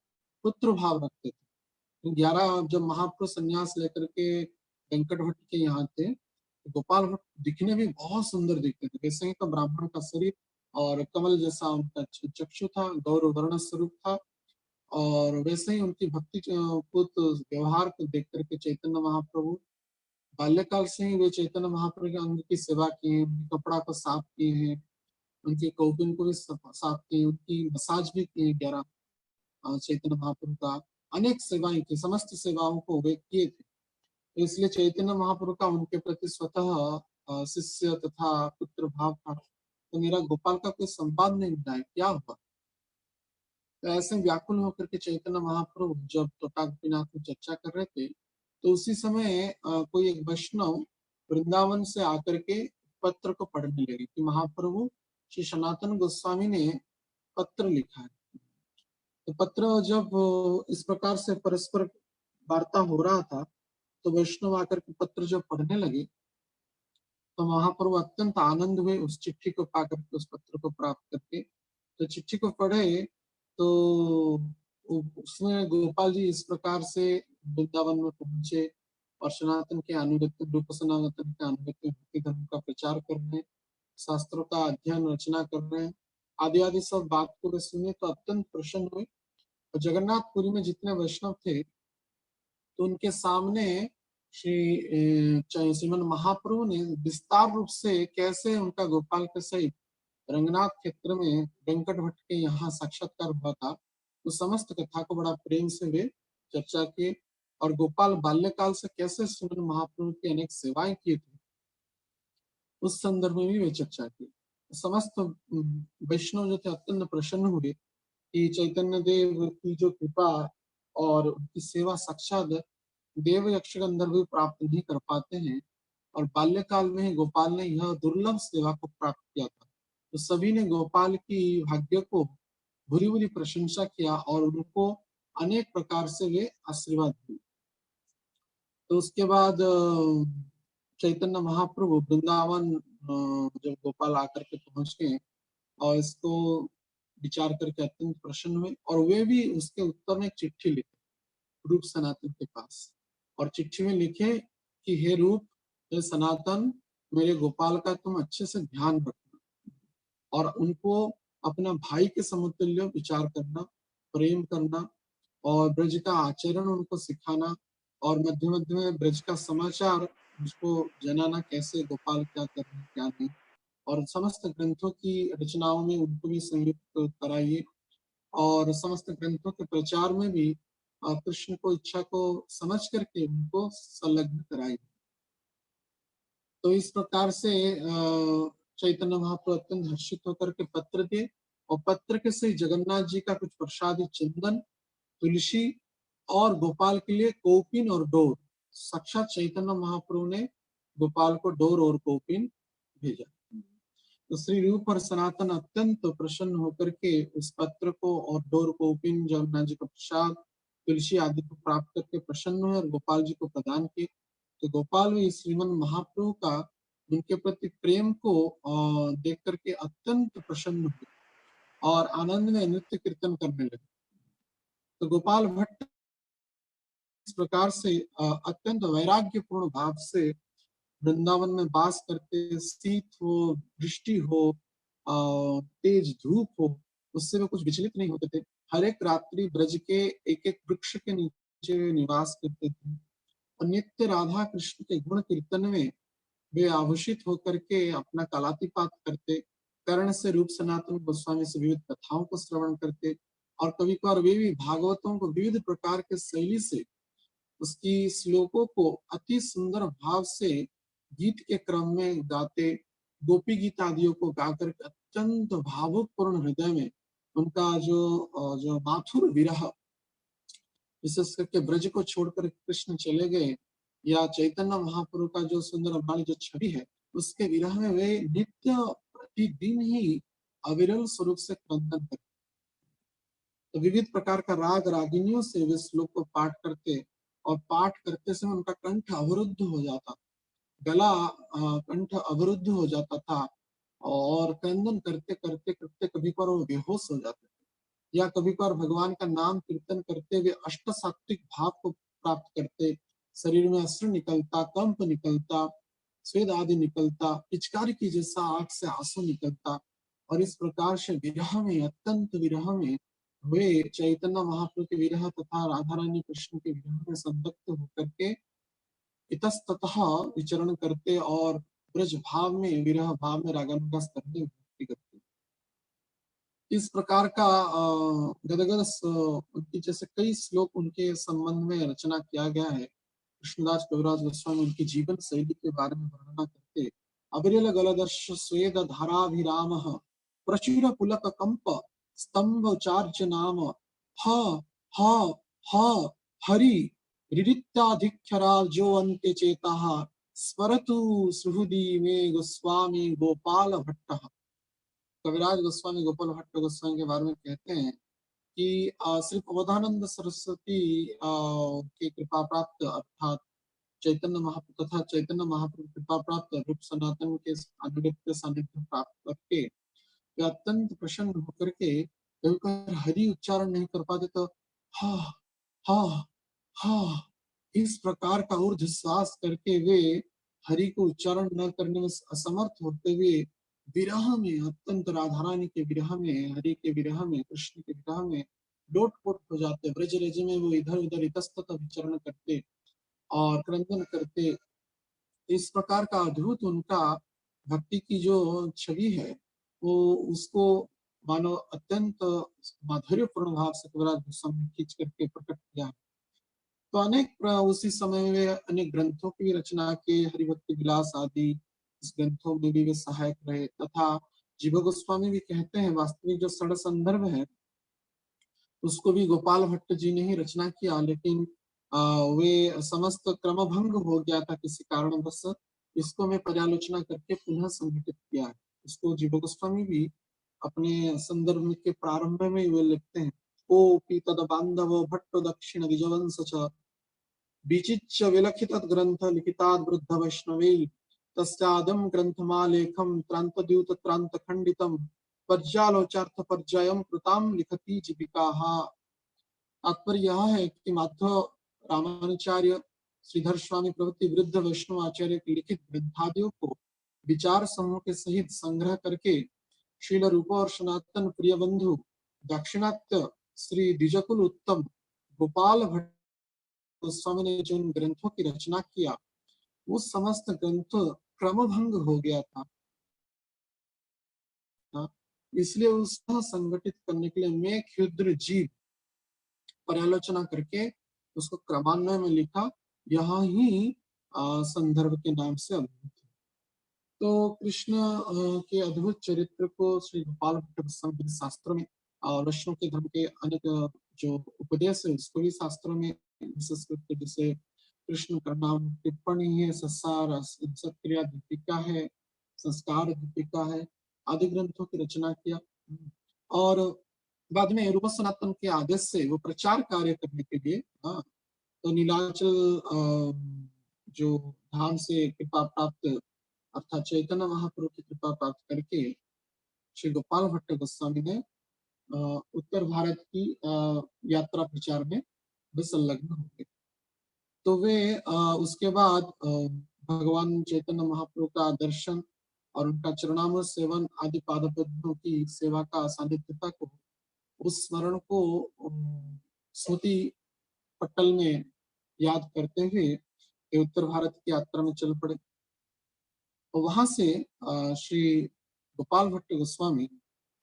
पुत्र भाव रखते थे। 11 जब महाप्रभु संन्यास लेकर के वेंकट भट्ट के यहाँ थे, तो गोपाल भट्ट दिखने में बहुत सुंदर दिखते थे। वैसे ही तो ब्राह्मण का शरीर और कमल जैसा उनका चक्षु था, गौर वर्ण स्वरूप था, और वैसे ही उनकी भक्ति पूत व्यवहार को देख करके चैतन्य महाप्रभु बाल्यकाल से ही वे चैतन्य महाप्रभु के अंग की सेवा किए, उनके कपड़ा को साफ किए हैं, उनके कौपिन को भी साफ किए, उनकी मसाज भी किए 11 चैतन्य महाप्रभु का अनेक सेवाएं की, समस्त सेवाओं को वे किए थे। तो इसलिए चैतन्य महाप्रभु का उनके प्रति स्वतः शिष्य तथा पुत्र भाव था। तो मेरा गोपाल का कोई संवाद नहीं मिला है, क्या हुआ? तो ऐसे व्याकुल होकर के चैतन्य महाप्रभु जब तोता गोपीनाथ में चर्चा कर रहे थे, तो उसी समय कोई एक वैष्णव वृंदावन से आकर के पत्र को पढ़ने लगे कि महाप्रभु श्री सनातन गोस्वामी ने पत्र लिखा है। तो पत्र जब इस प्रकार से परस्पर वार्ता हो रहा था, तो वैष्णव आकर के पत्र जब पढ़ने लगे, तो महाप्रभु अत्यंत आनंद हुए उस चिट्ठी को पा करके, उस पत्र को प्राप्त करके। तो चिट्ठी को पढ़े तो उसमें गोपाल जी इस प्रकार से वृंदावन में पहुंचे और सनातन के अनुगत्य, रूप सनातन के अनुगत्य भक्ति धर्म का प्रचार कर रहे हैं, शास्त्रों का अध्ययन रचना कर रहे हैं, आदि आदि सब बात को वे सुने तो अत्यंत प्रसन्न हुए। और जगन्नाथपुरी में जितने वैष्णव थे, तो उनके सामने श्रीमन महाप्रभु ने विस्तार रूप से कैसे उनका गोपाल के सहित रंगनाथ क्षेत्र में वेंकट भट्ट के यहाँ साक्षात्कार हुआ था, उस समस्त कथा को बड़ा प्रेम से वे चर्चा किए। और गोपाल बाल्यकाल से कैसे श्रीमन महाप्रभु की अनेक सेवाएं किए थे, उस संदर्भ में भी वे चर्चा की। समस्त वैष्णव जो थे अत्यंत प्रसन्न हुए कि चैतन्य देव की जो कृपा और उनकी सेवा साक्षात देव यक्ष गंधर्व भी प्राप्त नहीं कर पाते हैं, और बाल्यकाल में ही गोपाल ने यह दुर्लभ सेवा को प्राप्त किया था। तो सभी ने गोपाल की भाग्य को बुरी बुरी प्रशंसा किया और उनको अनेक प्रकार से वे आशीर्वाद दिए। तो उसके बाद चैतन्य महाप्रभु वृंदावन जब गोपाल आकर के पहुंच गए और इसको विचार करके अत्यंत प्रसन्न हुए, और वे भी उसके उत्तर में एक चिट्ठी लिखे रूप सनातन के पास, और चिट्ठी में लिखे कि हे रूप, हे सनातन, मेरे गोपाल का तुम अच्छे से ध्यान रखना और उनको अपना भाई के समतुल्य विचार करना, प्रेम करना, और ब्रज का आचरण उनको सिखाना, और मध्य मध्य में ब्रज का समाचार उसको जनाना, कैसे गोपाल क्या कर रहे हैं क्या नहीं, और समस्त ग्रंथों की रचनाओं में उनको भी संयुक्त कराइए, और समस्त ग्रंथों के प्रचार में भी कृष्ण को इच्छा को समझ करके उनको संलग्न कराइए। तो इस प्रकार से चैतन्य महाप्रभु अत्यंत हर्षित होकर के पत्र दिए, और पत्र के से जगन्नाथ जी का कुछ प्रसादी चंदन, तुलसी और गोपाल के लिए कौपिन और डोर, साक्षात चैतन्य महाप्रभु ने गोपाल को डोर और कौपिन भेजा। तो श्री रूप और सनातन अत्यंत प्रसन्न होकर के उस पत्र को और डोर कौपिन, जगन्नाथ जी का प्रसाद, तुलसी आदि को प्राप्त करके प्रसन्न हुए और गोपाल जी को प्रदान किए। तो गोपाल भी श्रीमन महाप्रभु का उनके प्रति प्रेम को देख करके अत्यंत प्रसन्न हुए और आनंद में नृत्य कीर्तन करने लगे। तो गोपाल भट्ट इस प्रकार से अत्यंत वैराग्यपूर्ण भाव से वृंदावन में वास करते, शीत हो, वृष्टि हो, तेज धूप हो, उससे वे कुछ विचलित नहीं होते थे। हर एक रात्रि ब्रज के एक एक वृक्ष के नीचे निवास करते थे, और नित्य राधा कृष्ण के गुण कीर्तन में वे आभूषित होकर के अपना कालातिपात करते, कर्ण से रूप सनातन गोस्वामी से विविध कथाओं को श्रवण करते, और कभी कभार वे भी भागवतों को विविध प्रकार के शैली से उसकी श्लोकों को अति सुंदर भाव से गीत के क्रम में गाते, गोपी गीत आदियों को गाकर अत्यंत भावुकपूर्ण हृदय में उनका जो माथुर विरह, विशेष करके ब्रज को छोड़कर कृष्ण चले गए, या चैतन्य महाप्रभु का जो सुंदर वाली जो छवि है, उसके विरह में वे नित्य प्रतिदिन ही अविरल स्वरूप से क्रंदन करते। तो विविध प्रकार का राग रागिनियों से वे श्लोक को पाठ करते, और पाठ करते समय उनका कंठ अवरुद्ध हो जाता, गला कंठ अवरुद्ध हो जाता था और क्रंदन करते करते करते कभी पर वो बेहोश हो जाते थे, या कभी पर भगवान का नाम कीर्तन करते हुए अष्ट सात्विक भाव को प्राप्त करते, शरीर में अश्रु निकलता, कंप निकलता, स्वेद आदि निकलता, पिचकारी की जैसा आंख से आंसू निकलता, और इस प्रकार से विरह में, अत्यंत विरह में वे चैतन्य महाप्रभु के विरह तथा राधा रानी कृष्ण के विरह में संतप्त होकर के इतस्ततः विचरण करते और ब्रज भाव में, विरह भाव में रागानुगा करने भक्ति करते। इस प्रकार का गदगद उनकी जैसे कई श्लोक उनके संबंध में रचना किया गया है। कृष्णदास कविराज गोस्वामी उनकी जीवन शैली के बारे में वर्णना करते, अविरल गलदर्श स्वेद धाराभिराम प्रचुर पुलक कंप स्तंभ चार्ज नाम ह ह ह हरि रिदित्याधिक्षरा जो अन्ते चेता स्मरतु सुहृदि में गोस्वामी गोपाल भट्ट। कविराज गोस्वामी गोपाल भट्ट गोस्वामी के बारे में कहते हैं कि श्री अवधानंद सरस्वती की कृपा प्राप्त अर्थात चैतन्य महाप्रभु तथा चैतन्य महाप्रभु कृपा प्राप्त रूप सनातन के अनुगत्य सानिध्य प्राप्त करके वे अत्यंत प्रसन्न होकर के कभी कभी हरि उच्चारण नहीं कर पाते तो हा हा हा इस प्रकार का ऊर्ध्व श्वास करके वे हरि को उच्चारण न करने में असमर्थ होते हुए विरह में, अत्यंत राधा रानी के विरह में, हरि के विरह में, कृष्ण के विरह में लोटपोट हो जाते। ब्रज रेज में वो इधर उधर इतस्तत विचरण करते और क्रंदन करते। इस प्रकार का अद्भुत उनका भक्ति की जो छवि है वो उसको मानो अत्यंत माधुर्यपूर्ण भाव से कविराज गोस्वामी ने खींच करके प्रकट किया। तो उसी समय में अनेक ग्रंथों की रचना के, हरिभक्ति विलास आदि इस ग्रंथों में भी वे सहायक रहे। तथा जीव गोस्वामी भी कहते हैं वास्तविक जो षड संदर्भ है उसको भी गोपाल भट्ट जी ने ही रचना किया, लेकिन वे समस्त क्रम भंग हो गया था किसी कारणवश। इसको मैं पर्यालोचना करके पुनः संगठित किया है। इसको जीव गोस्वामी भी अपने संदर्भ के प्रारंभ में वे लिखते हैं, ओ तद बांधव भट्ट दक्षिण द्विजवंश विचिच्च विलखित ग्रंथ लिखिताद् वृद्ध वैष्णवैः तस्यादं ग्रंथमालेखं त्रान्तद्यूत त्रान्तखण्डितं पर्यालोचार्थ पर्यायं कृतां लिखति जीविकाः। तात्पर्य यह है कि माधव रामानुचार्य, श्रीधर स्वामी प्रभृति वृद्ध वैष्णव आचार्य के लिखित ग्रंथादियों को विचार समूह के सहित संग्रह करके श्रील रूप और सनातन प्रिय बंधु दाक्षिणात्य श्री द्विजकुल उत्तम गोपाल भट्ट गोस्वामी ने जो इन ग्रंथों की रचना किया वो समस्त ग्रंथ क्रमभंग हो गया था। इसलिए उसको संगठित करने के लिए मैं क्षुद्र जीव पर्यालोचना करके उसको क्रमान्वय में लिखा। यहाँ ही संदर्भ के नाम से अद्भुत है। तो कृष्ण के अद्भुत चरित्र को श्री गोपाल भट्ट गोस्वामी के शास्त्रों में और वैष्णव के धर्म के अनेक जो उपदेश है उसको भी शास्त्रों में विशेष करके जैसे कृष्ण का नाम टिप्पणी है, सत्सार सत्क्रिया दीपिका है, संस्कार दीपिका है, आदि ग्रंथों की रचना किया। और बाद में रूप सनातन के आदेश से वो प्रचार कार्य करने के लिए तो नीलाचल जो धाम से कृपा प्राप्त अर्थात चैतन्य महाप्रभु की कृपा प्राप्त करके श्री गोपाल भट्ट गोस्वामी ने उत्तर भारत की यात्रा प्रचार में वे संलग्न हो गए। तो वे उसके बाद भगवान चैतन्य महाप्रभु का दर्शन और उनका चरणामृत सेवन आदि पादपद्मों की सेवा का सानिध्यता को, उस स्मरण को स्मृति पटल में याद करते हुए ये उत्तर भारत की यात्रा में चल पड़े। और वहां से श्री गोपाल भट्ट गोस्वामी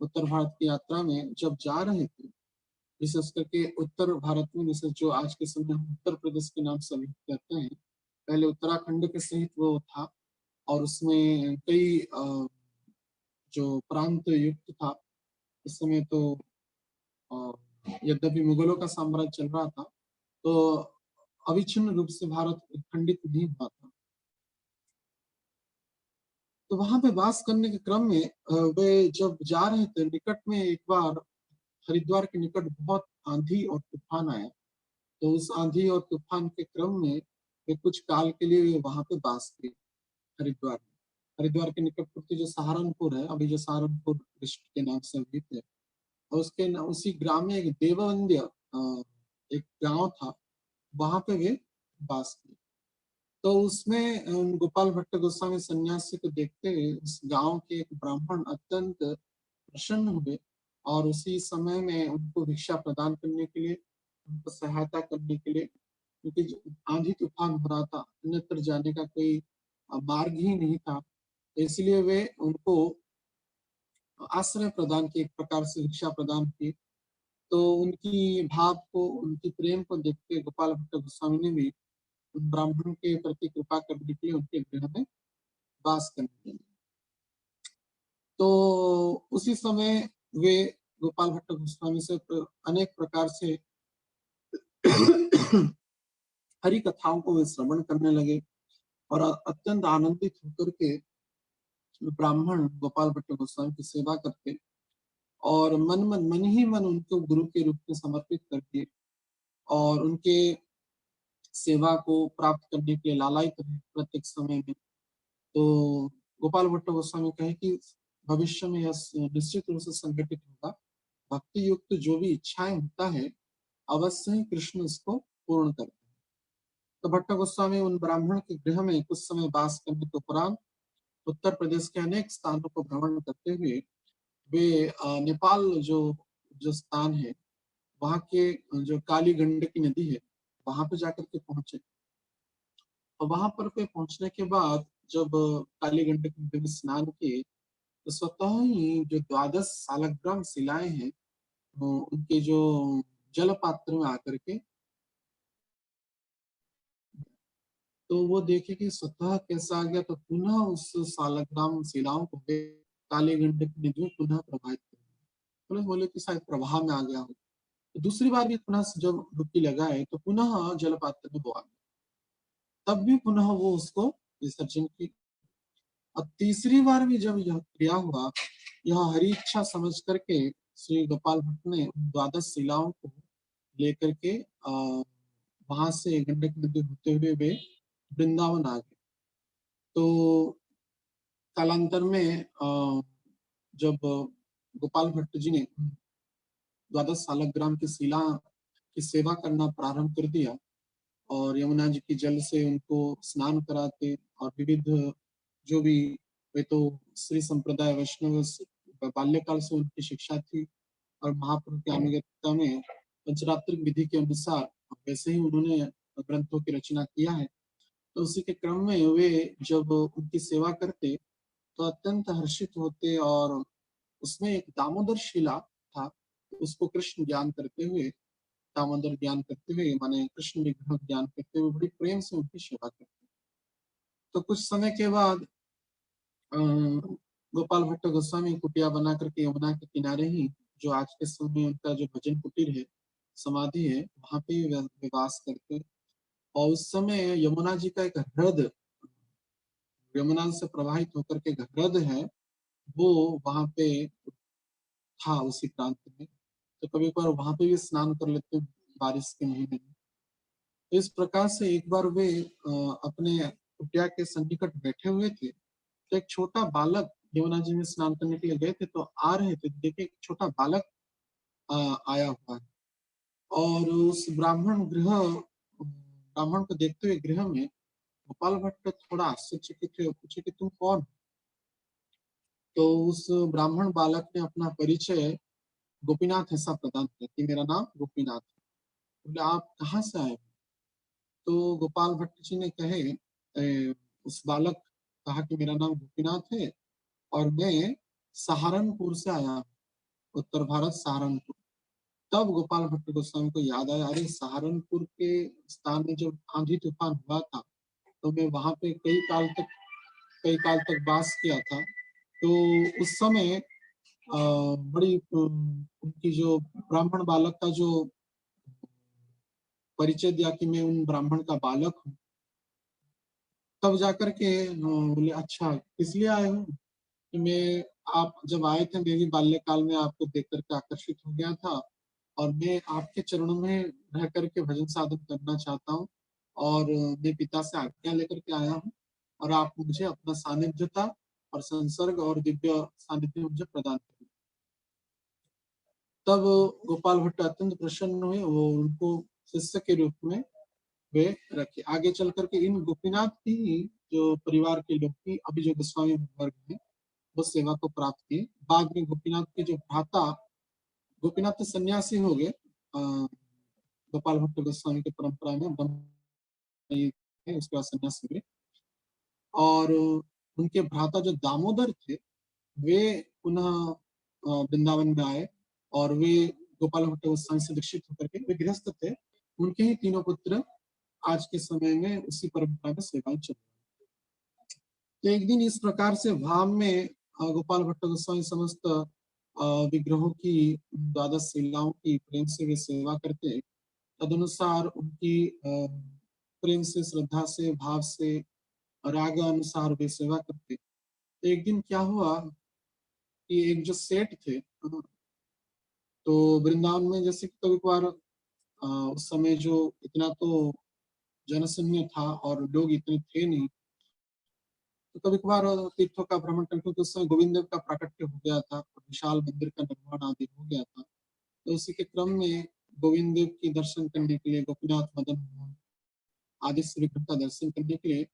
उत्तर भारत की यात्रा में जब जा रहे थे, विशेष करके उत्तर भारत में, विशेष जो आज के समय हम उत्तर प्रदेश के नाम से अभिहित करते हैं, पहले उत्तराखंड के सहित वो था और उसमें कई जो प्रांत युक्त था। इस समय तो यद्यपि मुगलों का साम्राज्य चल रहा था तो अविच्छिन्न रूप से भारत खंडित नहीं हुआ था। तो वहां पे वास करने के क्रम में वे जब जा रहे थे, निकट में एक बार हरिद्वार के निकट बहुत आंधी और तूफान आया। तो उस आंधी और तूफान के क्रम में वे कुछ काल के लिए वहां पे वास किए। हरिद्वार में। हरिद्वार के निकटवर्ती जो सहारनपुर है, अभी जो सहारनपुर डिस्ट्रिक्ट के नाम से अभिहित है, और उसी ग्राम में एक देववंद्य एक गांव था, वहां पे वे वास किए। तो उसमें गोपाल भट्ट गोस्वामी सन्यासी को देखते हुए उस गांव के एक ब्राह्मण अत्यंत प्रसन्न हुए, और उसी समय में उनको भिक्षा प्रदान करने के लिए, उनको सहायता करने के लिए, क्योंकि आंधी तूफान हो रहा था, अन्यत्र जाने का कोई मार्ग ही नहीं था, तो इसलिए वे उनको आश्रय प्रदान किए, एक प्रकार से भिक्षा प्रदान की। तो उनकी भाव को, उनकी प्रेम को देखते गोपाल भट्ट गोस्वामी ने भी उन ब्राह्मणों के प्रति कृपा करने के लिए उनके गृह में वास करने लगे। तो उसी समय वे गोपाल भट्ट गोस्वामी से अनेक प्रकार से हरि कथाओं को वे श्रवण करने लगे, और अत्यंत आनंदित होकर के ब्राह्मण गोपाल भट्ट गोस्वामी की सेवा करते, और मन ही मन उनको गुरु के रूप में समर्पित करके और उनके सेवा को प्राप्त करने के लिए लालायित रहे प्रत्येक समय में। तो गोपाल भट्ट गोस्वामी कहे कि भविष्य में यह निश्चित रूप से संगठित होगा, भक्ति युक्त जो भी इच्छाएं होता है अवश्य ही कृष्ण इसको पूर्ण करते हैं। तो भट्ट गोस्वामी उन ब्राह्मण के गृह में कुछ समय वास करने के उपरांत उत्तर प्रदेश के अनेक स्थानों को भ्रमण करते हुए वे नेपाल जो जो स्थान है, वहां के जो काली गंडकी नदी है, वहां पे जाकर के पहुंचे। और वहां पर पे पहुंचने के बाद जब काली गंडकी नदी में स्नान किए, तो स्वतः ही जो 12 सालग्राम शिलाएं हैं, उनके जो जल पात्र में आकर के, तो वो देखे कि स्वतः कैसा आ गया, तो पुनः उस सालग्राम शिलाओं को वे काली गंडकी नदी में पुनः प्रवाहित कर दिया। बोले कि शायद प्रवाह में आ गया हो। तो दूसरी बार भी पुनः जब डुबकी लगाए तो पुनः जल पात्र में वो आ गया, तब भी पुनः वो उसको विसर्जन की। अब तीसरी बार भी जब यह क्रिया हुआ, यह हरि इच्छा समझ करके श्री गोपाल भट्ट ने 12 शिलाओं को लेकर के वहां से गंडक नदी होते हुए वे वृंदावन आ गए। तो कालांतर में जब गोपाल भट्ट जी ने 12 सालग्राम की शिला की सेवा करना प्रारंभ कर दिया, और यमुना जी की जल से उनको स्नान कराते, और विविध जो भी, वे तो श्री संप्रदाय वैष्णव बाल्यकाल से उनकी शिक्षा थी, और महाप्रभु की अनुगत्यता में पंचरात्रिक विधि के अनुसार वैसे ही उन्होंने ग्रंथों की रचना किया है। तो उसी के क्रम में वे जब उनकी सेवा करते तो अत्यंत हर्षित होते, और उसमें एक दामोदर शिला था, उसको कृष्ण ज्ञान करते हुए, दामोदर ज्ञान करते हुए माने कृष्ण विग्रह ज्ञान करते हुए बड़ी प्रेम से उनकी सेवा करते। तो कुछ समय के बाद गोपाल भट्ट गोस्वामी कुटिया बना करके यमुना के किनारे ही, जो आज के समय में उनका जो भजन कुटीर है, समाधि है, वहां पे वे वास करते। और उस समय यमुना जी का एक ह्रद, यमुना से प्रवाहित होकर के एक ह्रद है, वो वहां पे था उसी प्रांत में। तो कभी कभार वहां पे भी स्नान कर लेते बारिश के महीने में। तो इस प्रकार से एक बार वे अपने कुटिया के सन्निकट बैठे हुए थे, तो एक छोटा बालक यमुना जी में स्नान करने के लिए गए थे, तो आ रहे थे, देखे एक छोटा बालक आया हुआ है, और उस ब्राह्मण को देखते हुए गृह में गोपाल भट्ट थोड़ा आश्चर्यचकित हुए, पूछे कि तुम कौन हो? तो उस ब्राह्मण बालक ने अपना परिचय गोपीनाथ ऐसा प्रदान किया कि मेरा नाम गोपीनाथ है। बोले आप कहाँ से आए? तो गोपाल भट्ट जी ने कहे, उस बालक कहा कि मेरा नाम गोपीनाथ है, और मैं सहारनपुर से आया हूँ, उत्तर भारत सहारनपुर। तब गोपाल भट्ट गोस्वामी को याद आया, अरे सहारनपुर के स्थान में जब आंधी तूफान हुआ था, तो मैं वहां पे कई काल तक वास किया था। तो उस समय बड़ी उनकी जो ब्राह्मण बालक का जो परिचय दिया कि मैं उन ब्राह्मण का बालक हूँ, तब जाकर के बोले अच्छा किस लिए आए हो? कि मैं, आप जब आए थे मेरी बाल्यकाल में आपको देख करके आकर्षित हो गया था, और मैं आपके चरणों में रह करके भजन साधन करना चाहता हूँ, और मैं पिता से आज्ञा लेकर के आया हूँ, और आप मुझे अपना सानिध्यता और संसर्ग और दिव्य सानिध्य मुझे प्रदान करें। तब गोपाल भट्ट अत्यंत प्रसन्न हुए, वो उनको शिष्य के रूप में वे रखे। आगे चल करके इन गोपीनाथ की जो परिवार के लोग थी, अभी जो गोस्वामी वर्ग में वो सेवा को प्राप्त किए। बाद में गोपीनाथ के जो भ्राता, गोपीनाथ तो सन्यासी हो गए, गोपाल भट्ट गोस्वामी की परंपरा में उसके बाद सन्यासी हुए। और उनके भ्राता जो दामोदर थे वे पुनः वृंदावन में आए और वे गोपाल भट्ट गोस्वामी से दीक्षित होकर के वे गृहस्थ थे। उनके ही तीनों पुत्र आज के समय में उसी परंपरा में सेवाएं चल रही। तो एक दिन इस प्रकार से भाव में गोपाल भट्ट गोस्वामी समस्त विग्रहों की द्वादश शीलाओं की प्रेम से वे सेवा करते। तदनुसार उनकी प्रेम से, श्रद्धा से, भाव से, राग अनुसार वे सेवा करते। तो एक दिन क्या हुआ कि एक जो सेठ थे, तो वृंदावन में जैसे कभी कभार उस समय जो इतना तो जनशून्य था और लोग इतने थे नहीं, तो कभी कभार तीर्थों का भ्रमण करके, तो उस समय गोविंद देव का प्राकट्य हो गया था और विशाल मंदिर का निर्माण आदि हो गया था। तो उसी के क्रम में गोविंद देव के दर्शन करने के लिए, गोपीनाथ मदन मोहन आदि विग्रह का दर्शन करने के लिए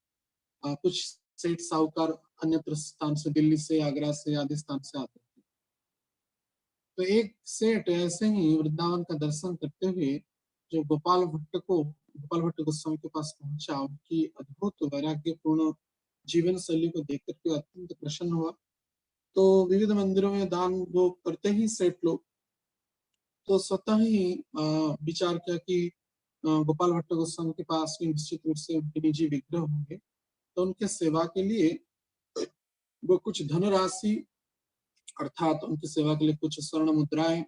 कुछ सेठ साहूकार अन्यत्र स्थान से, दिल्ली से, आगरा से आदि स्थान से आते थे। तो एक सेठ ऐसे ही वृंदावन का दर्शन करते हुए जो गोपाल भट्ट गोस्वामी के पास पहुंचा, उनकी अद्भुत वैराग्यपूर्ण जीवन शैली को देख करके अत्यंत प्रसन्न हुआ। तो विविध मंदिरों में दान वो करते ही सेठ लोग, तो स्वतः ही विचार किया कि गोपाल भट्ट गोस्वामी के पास भी निश्चित रूप से उनके निजी विग्रह होंगे, तो उनके सेवा के लिए वो कुछ धनराशि, अर्थात उनकी सेवा के लिए कुछ स्वर्ण मुद्राएं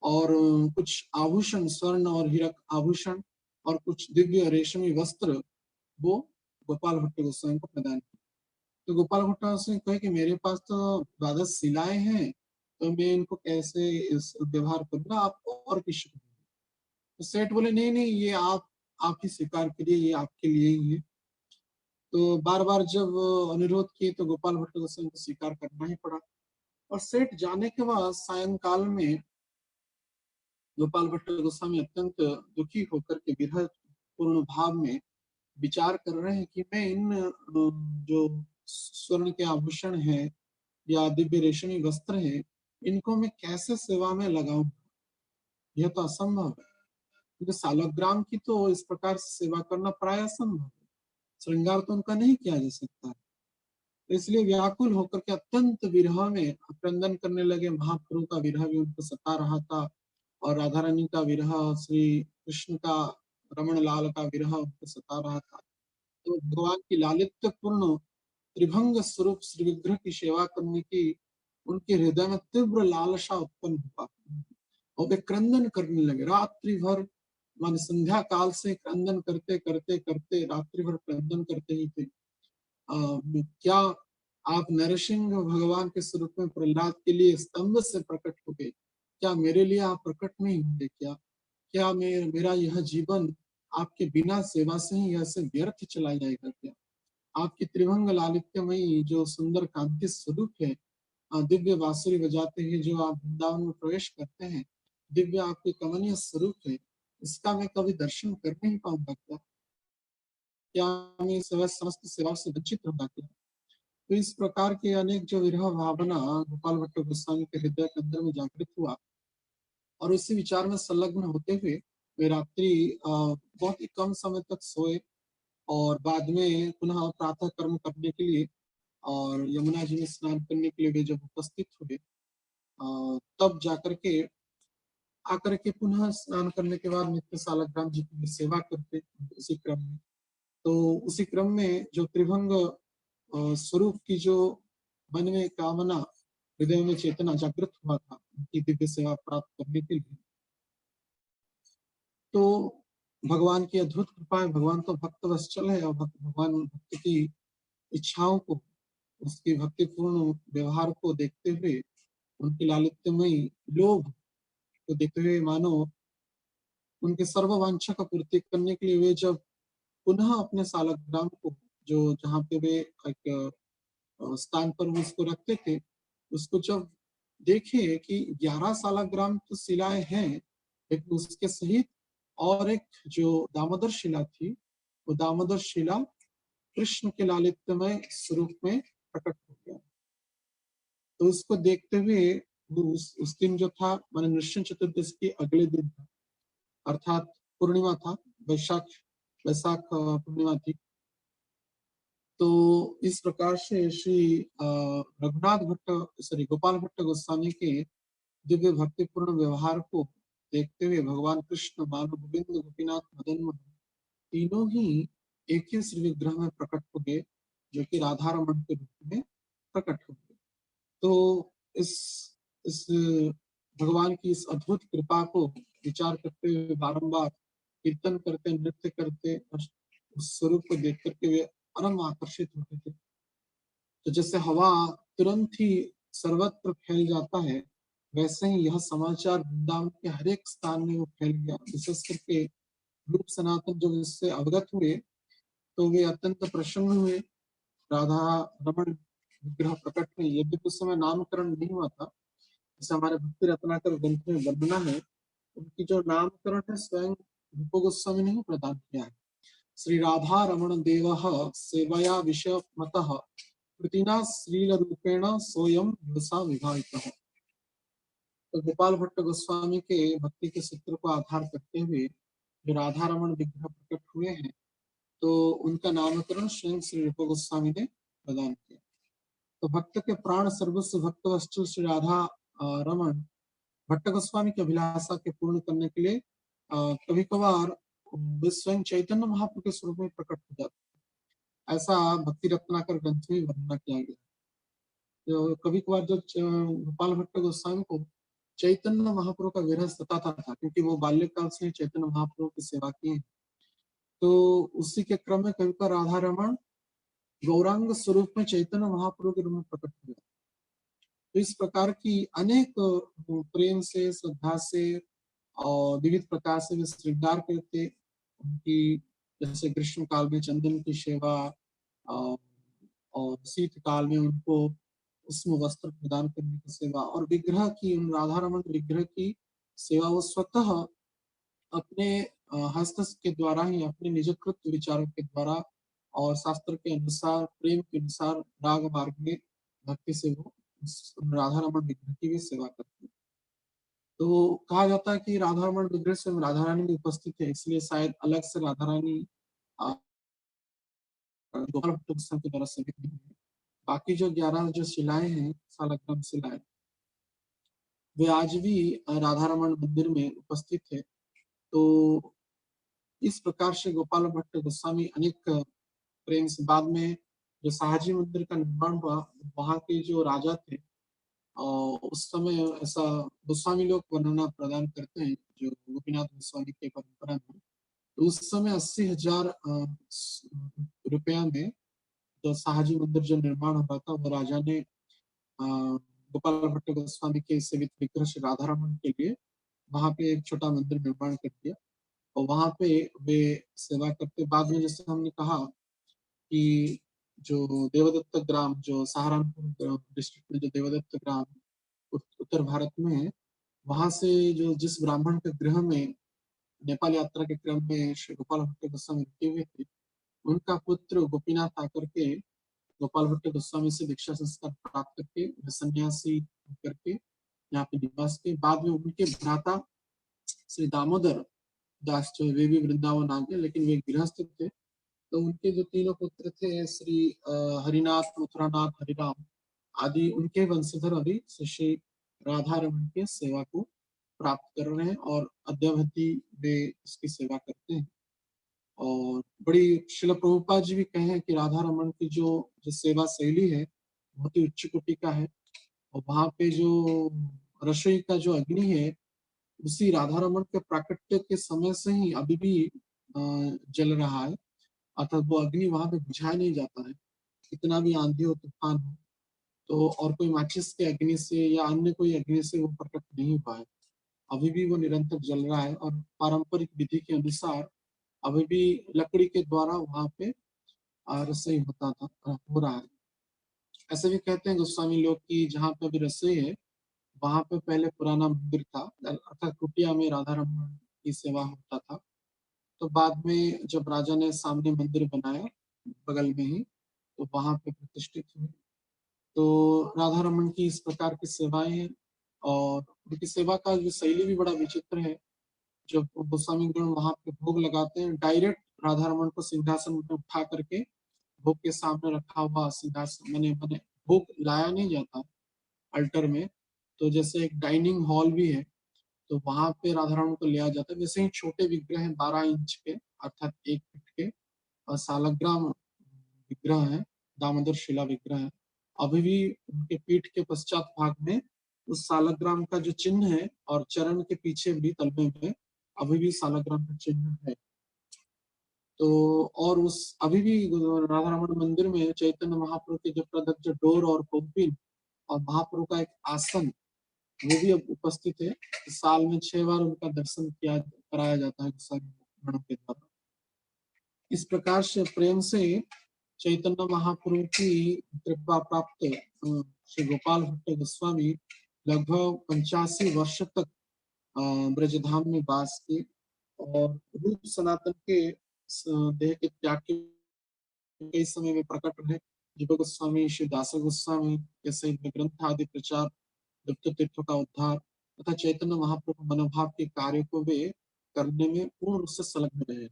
और कुछ आभूषण, स्वर्ण और हीरक आभूषण और कुछ दिव्य रेशमी वस्त्र वो गोपाल भट्ट गोस्वामी को प्रदान किए। तो गोपाल भट्ट गोस्वामी कहे कि मेरे पास तो द्वादश शिलाएं हैं, तो मैं इनको कैसे इस व्यवहार करूंगा, आप और किसी को। तो सेठ बोले नहीं नहीं, ये आप ही स्वीकार करिए, ये आपके लिए ही है। तो बार बार जब अनुरोध किए तो गोपाल भट्ट गोस्वामी को स्वीकार करना ही पड़ा। और सेठ जाने के बाद सायंकाल में गोपाल भट्ट गोस्वामी अत्यंत दुखी होकर के विरह पूर्ण भाव में विचार कर रहे हैं कि मैं इन जो स्वर्ण के आभूषण हैं या दिव्य रेशमी वस्त्र हैं, इनको मैं कैसे सेवा में लगाऊं। यह तो असंभव है, क्योंकि सालग्राम की तो इस प्रकार से सेवा करना प्राय असंभव है। श्रृंगार तो उनका नहीं किया जा सकता है। तो इसलिए व्याकुल होकर के अत्यंत विरह में क्रंदन करने लगे। महाप्रभु का विरह भी उनको सता रहा था और राधा रानी का विरह, श्री कृष्ण का, रमण लाल का विरह उनको सता रहा था। तो भगवान की लालित्य पूर्ण त्रिभंग स्वरूप श्री विग्रह की सेवा करने की उनके हृदय में तीव्र लालसा उत्पन्न हुआ और वे क्रंदन करने लगे। रात्रि भर, मान संध्या काल से क्रंदन करते करते करते रात्रि भर क्रंदन करते ही थे। क्या आप नरसिंह भगवान के स्वरूप में प्रहलाद के लिए स्तंभ से प्रकट हो गए, क्या मेरे लिए आप प्रकट नहीं होंगे? क्या मेरा यह जीवन आपके बिना सेवा से ही ऐसे व्यर्थ चला जाएगा क्या? आपकी त्रिभंग लालित्यमयी जो सुंदर कांति स्वरूप है, दिव्य बांसुरी बजाते हुए जो आप वृंदावन में प्रवेश करते हैं, दिव्य आपके कमनीय स्वरूप है, इसका मैं कभी दर्शन कर नहीं पाऊंगा क्या? क्या मैं समस्त सेवा से वंचित रहूंगा क्या? तो इस प्रकार के अनेक जो विरह भावना गोपाल भट्ट गोस्वामी के हृदय के अंदर में जागृत हुआ और इसी विचार में संलग्न होते हुए वे रात्रि बहुत ही कम समय तक सोए और बाद में पुनः प्रातः कर्म करने के लिए और यमुना जी में स्नान करने के लिए वे जब उपस्थित हुए, तब जाकर के आकर के पुनः स्नान करने के बाद नित्य सालग्राम जी की सेवा करते उसी क्रम में। तो उसी क्रम में जो त्रिभंग स्वरूप की जो मन में कामना, हृदय में चेतना जागृत हुआ था उनकी दिव्य सेवा प्राप्त करने के लिए, तो भगवान की अद्भुत कृपा है। भगवान तो भक्त वत्सल है और भगवान भक्त की इच्छाओं को, उसकी भक्तिपूर्ण व्यवहार को देखते हुए, उनकी लालित्यमयी लोभ को देखते हुए, मानो उनके सर्व वांछा का पूर्ति करने के लिए वे जब पुनः अपने सालग्राम को जो जहाँ पे वे एक स्थान पर वो उसको रखते थे, उसको जब देखे कि 11 सालाग्राम तो शिलाएं हैं, लेकिन उसके सहित और एक जो दामोदर शिला थी, वो दामोदर शिला कृष्ण के लालित्यमय स्वरूप में प्रकट हो गया। तो उसको देखते हुए वो उस दिन जो था, माने नृसिंह चतुर्दशी के अगले दिन था, अर्थात पूर्णिमा था, वैशाख वैशाख पूर्णिमा थी। तो इस प्रकार से श्री रघुनाथ भट्ट, सॉरी गोपाल भट्ट गोस्वामी के दिव्य भक्तिपूर्ण व्यवहार को देखते हुए भगवान कृष्ण, मानव गोविंद, गोपीनाथ, मदन मोहन तीनों ही एक ही श्री विग्रह में प्रकट हो गए, जो कि राधा रमन के रूप में प्रकट हो गए। तो इस भगवान की इस अद्भुत कृपा को विचार करते हुए बारंबार कीर्तन करते, नृत्य करते, उस स्वरूप को देख करके वे परम आकर्षित होते थे। तो जैसे हवा तुरंत ही सर्वत्र फैल जाता है, वैसे ही यह समाचार वृंदावन के हर एक स्थान में वो फैल गया। विशेष करके रूप सनातन जब इससे अवगत हुए, तो वे अत्यंत प्रसन्न हुए। राधा रमन विग्रह प्रकट हुए। यदि उस समय नामकरण नहीं हुआ था, जैसे हमारे भक्ति रत्नाकर ग्रंथ में वर्णना है, उनकी जो नामकरण है स्वयं रूप गोस्वामी ने ही प्रदान किया है। श्री राधा रमण देव सेवया विषय मतः कृतिना श्रील रूपेण सोयम दिवसा विभावितः। तो गोपाल भट्ट गोस्वामी के भक्ति के सूत्र को आधार करते हुए जो राधा रमण विग्रह प्रकट हुए हैं, तो उनका नामकरण स्वयं श्री रूप गोस्वामी ने प्रदान किया। तो भक्त के प्राण सर्वस्व भक्त वस्तु श्री राधा रमन भट्ट गोस्वामी की अभिलाषा के पूर्ण करने के लिए कभी कभार वे स्वयं चैतन्य महाप्रभु के स्वरूप में प्रकट हो जाते, ऐसा भक्ति रत्नाकर ग्रंथ में वर्णना किया गया। तो कभी कभार जो गोपाल भट्ट गोस्वामी को चैतन्य महाप्रभु का विरह सताता था, क्योंकि वो बाल्यकाल से चैतन्य महाप्रभु की सेवा की है। तो उसी के क्रम में कभी कभार राधा रमन गौरांग स्वरूप में चैतन्य महाप्रभु के रूप में प्रकट हुआ। तो इस प्रकार की अनेक प्रेम से, श्रद्धा से और विविध प्रकार से वे श्रृंगार करते। उनकी जैसे ग्रीष्म काल में चंदन की सेवा, और शीत काल में उनको उसमें वस्त्र प्रदान करने की सेवा, और विग्रह की, उन राधा रमन विग्रह की सेवा वो स्वतः अपने हस्त के द्वारा ही, अपने निजकृत विचारों के द्वारा और शास्त्र के अनुसार, प्रेम के अनुसार राग मार्ग में भक्ति से वो राधा रमन विग्रह की भी सेवा करते हैं। तो कहा जाता है कि राधा रमन विग्रह से राधा रानी भी उपस्थित है, इसलिए शायद अलग से राधा रानी गोपाल भट्ट गोस्वामी के द्वारा सेवित नहीं है। बाकी जो 11 जो शिलाएं हैं, सालग्राम शिलाएं, वे आज भी राधा रमन मंदिर में उपस्थित है। तो इस प्रकार से गोपाल भट्ट गोस्वामी अनेक प्रेम से, बाद में जो शाहजी मंदिर का निर्माण हुआ, वहां के जो राजा थे, और उस समय ऐसा गोस्वामी लोग वर्णना प्रदान करते हैं, जो गोपीनाथ गोस्वामी के परंपरा में, तो उस समय 80,000 रुपया में जो शाहजी मंदिर जो निर्माण हो रहा था, वो राजा ने गोपाल भट्ट गोस्वामी के सेवित विग्रह श्री राधा रमन के लिए वहां पे एक छोटा मंदिर निर्माण कर दिया, और वहां पे वे सेवा करते। बाद में जैसे हमने कहा कि जो देवदत्त ग्राम, जो सहारनपुर डिस्ट्रिक्ट में जो देवदत्त ग्राम उत्तर भारत में है, वहां से जो जिस ब्राह्मण के गृह में नेपाल यात्रा के क्रम में श्री गोपाल भट्ट गोस्वामी रुके हुए थे, उनका पुत्र गोपीनाथ आकर के गोपाल भट्ट गोस्वामी से दीक्षा संस्कार प्राप्त करके सन्यासी करके यहाँ पे निवास के। बाद में उनके भ्राता श्री दामोदर दास, जो वे भी वृंदावन आ गए, लेकिन वे गृहस्थ थे। तो उनके जो तीनों पुत्र थे, श्री हरिनाथ, मथुरानाथ, हरिराम आदि, उनके वंशधर अभी श्री राधा रमन के सेवा को प्राप्त कर रहे हैं, और अद्यावधि वे इसकी सेवा करते हैं। और बड़ी शिल प्रभुपाद जी भी कहे हैं कि राधा रमन की जो सेवा शैली है, बहुत ही उच्च कोटि का है। और वहां पे जो रसोई का जो अग्नि है, उसी राधा रमन के प्राकट्य के समय से ही अभी भी जल रहा है, अर्थात वो अग्नि वहां पे बुझाया नहीं जाता है, कितना भी आंधी हो, तूफान हो। तो और कोई माचिस के अग्नि से या अन्य कोई अग्नि से वो प्रकट नहीं हुआ है, अभी भी वो निरंतर जल रहा है। और पारंपरिक विधि के अनुसार अभी भी लकड़ी के द्वारा वहां पे रसोई होता था, हो रहा है। ऐसे भी कहते हैं गोस्वामी लोग कि जहाँ पे अभी रसोई है वहां पे पहले पुराना मंदिर था, अर्थात कुटिया में राधा रमन की सेवा होता था। तो बाद में जब राजा ने सामने मंदिर बनाया बगल में ही, तो वहां पे प्रतिष्ठित हुए। तो राधा रमन की इस प्रकार की सेवाएं हैं, और उनकी सेवा का जो शैली भी बड़ा विचित्र है। जब गोस्वामी गण वहां पे भोग लगाते हैं, डायरेक्ट राधा रमन को सिंहासन में उठा करके भोग के सामने रखा हुआ सिंहासन, मैंने मैंने भोग लाया नहीं जाता अल्टर में। तो जैसे एक डाइनिंग हॉल भी है, तो वहां पे राधा रमन को लिया जाता है। वैसे ही छोटे विग्रह हैं 12 इंच के, अर्थात 1 फीट के, और सालग्राम विग्रह है, दामोदर शिला विग्रह है। अभी भी उनके पीठ के पश्चात भाग में उस सालग्राम का जो चिन्ह है, और चरण के पीछे भी तलवे में अभी भी सालग्राम का चिन्ह है। तो और उस अभी भी राधा रमन मंदिर में चैतन्य महाप्रभु के जो प्रदत्त जो डोर और कौपिन और महाप्रभु का एक आसन, वो भी अब उपस्थित है। साल में 6 बार उनका दर्शन किया कराया जाता है गोस्वामी गणों के द्वारा। इस प्रकार से प्रेम से चैतन्य महाप्रभु की कृपा प्राप्त श्री गोपाल भट्ट गोस्वामी लगभग 85 वर्ष तक ब्रजधाम में वास किए, और रूप सनातन के देह के त्याग के कई समय में प्रकट रहे। जीव गोस्वामी, श्री दास गोस्वामी के सहित में ग्रंथ आदि प्रचार, गुप्त तीर्थों का उद्धार तथा चैतन्य महाप्रभु मनोभाव के कार्य को वे करने में पूर्ण रूप से संलग्न रहे।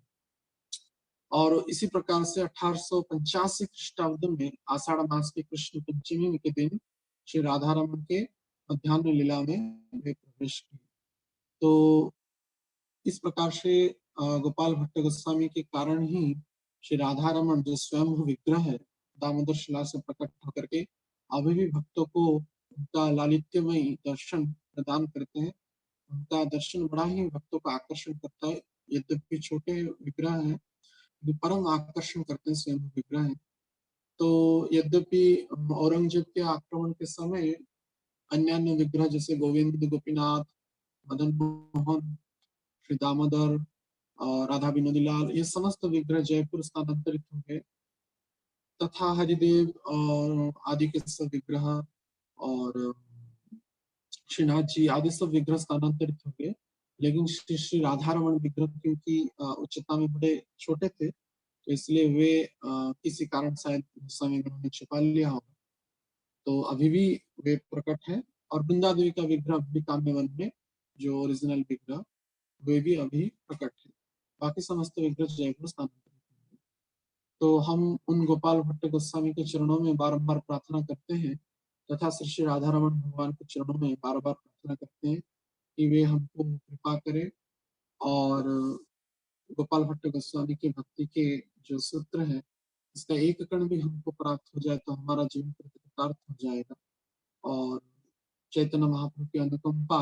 और इसी प्रकार से 1885 ख्रीष्टाब्द में आषाढ़ मास की कृष्ण पंचमी के दिन श्री राधा रमन के मध्यान्ह लीला में वे प्रवेश किए। तो इस प्रकार से गोपाल भट्ट गोस्वामी के कारण ही श्री राधा रमन जो स्वयं विग्रह है दामोदर शिला से प्रकट होकर के अभी भी भक्तों को उनका लालित्यमय दर्शन प्रदान करते हैं। उनका दर्शन बड़ा ही भक्तों को आकर्षण करता है। यद्यपि छोटे विग्रह हैं, परम आकर्षण करते हैं स्वयं विग्रह है। तो यद्यपि औरंगजेब के आक्रमण के समय अन्य विग्रह जैसे गोविंद, गोपीनाथ, मदन मोहन, श्री दामोदर और राधा विनोदी लाल, ये समस्त विग्रह जयपुर स्थानांतरित हो गए, तथा हरिदेव और आदि के सब विग्रह और श्रीनाथ जी आदि सब विग्रह स्थानांतरित हो गए। लेकिन श्री श्री राधा रमन विग्रह क्योंकि उच्चता में बड़े छोटे थे, तो इसलिए वे किसी कारण शायद समय में छुपा लिया होगा। तो अभी भी वे प्रकट है। और वृंदा देवी का विग्रह भी काम्यवन में जो ओरिजिनल विग्रह, वे भी अभी प्रकट है। बाकी समस्त विग्रह जयपुर स्थानांतरित है। तो हम उन गोपाल भट्ट गोस्वामी के चरणों में बारंबार प्रार्थना करते हैं, तथा श्री श्री राधा रमन भगवान के चरणों में बार बार प्रार्थना करते हैं कि वे हमको कृपा करें, और गोपाल भट्ट गोस्वामी की भक्ति के जो सूत्र है, इसका एक कण भी हमको प्राप्त हो जाए तो हमारा जीवन कृतार्थ हो जाएगा। और चैतन्य महाप्रभु की अनुकंपा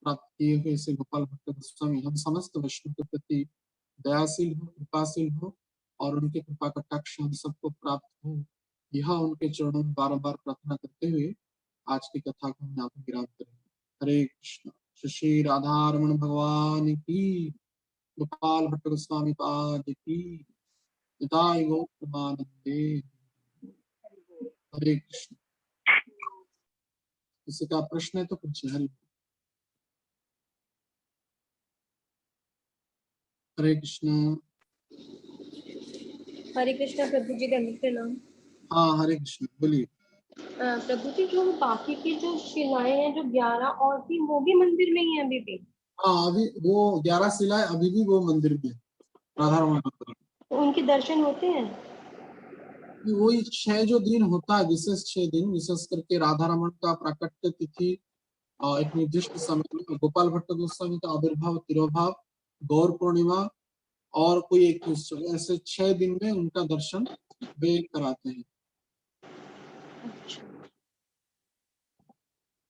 प्राप्त किए हुए से गोपाल भट्ट गोस्वामी हम समस्त वैष्णव के प्रति दयाशील हो, कृपाशील हो, और उनके कृपा कटाक्ष हम सबको प्राप्त हो, यह उनके चरणों में बार बार प्रार्थना करते हुए आज की कथा को हम यहाँ पर विराम करेंगे। हरे कृष्ण। श्री श्री राधा रमण भगवान की, गोपाल भट्ट गोस्वामी पाद की, निताय गौतमानंदे। हरे कृष्ण। किसी का प्रश्न है तो पूछे। हरे कृष्ण। हरे कृष्ण प्रभु जी, दंडित प्रणाम। हाँ हरे कृष्ण, बोलिए। प्रभु जी, जो बाकी की जो शिलाएं हैं, जो 11 और भी, वो भी मंदिर में ही है अभी भी? हाँ अभी वो 11 शिलाएं अभी भी वो मंदिर में राधा रमन मंदिर। तो उनके दर्शन होते हैं? वही 6 जो दिन होता है, विशेष 6 दिन, विशेष करके राधा रमन का प्राकट्य तिथि एक निर्दिष्ट समय में, गोपाल भट्ट गोस्वामी का आविर्भाव, तिरोभाव, गौर पूर्णिमा और कोई एक उत्सव, ऐसे 6 दिन में उनका दर्शन वे कराते हैं।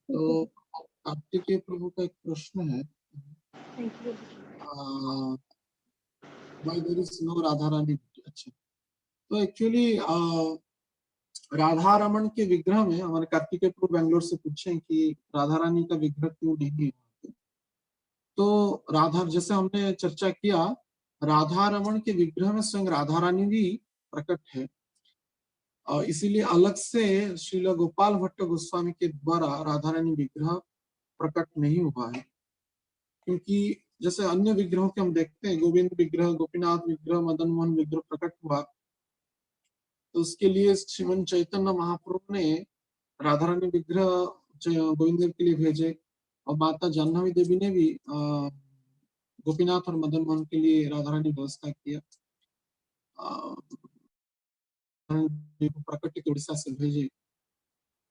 तो कार्तिकेय प्रभु का एक प्रश्न है, why there is no Radha Rani. अच्छा, तो एक्चुअली राधा रमन के विग्रह में हमारे कार्तिकेय प्रभु बेंगलोर से पूछे कि राधा रानी का विग्रह क्यों नहीं है। तो राधा, जैसे हमने चर्चा किया, राधा रमन के विग्रह में स्वयं राधा रानी भी प्रकट है। इसीलिए अलग से श्रील गोपाल भट्ट गोस्वामी के द्वारा राधा रानी विग्रह प्रकट नहीं हुआ है, क्योंकि जैसे अन्य विग्रहों के हम देखते हैं, गोविंद विग्रह, गोपीनाथ विग्रह, मदन मोहन विग्रह प्रकट हुआ, तो उसके लिए श्रीमन चैतन्य महाप्रभु ने राधा रानी विग्रह गोविंद देव के लिए भेजे, और माता जाह्नवी देवी ने भी गोपीनाथ और मदन मोहन के लिए राधा रानी व्यवस्था किया, प्रकट के उड़ीसा से भेजे।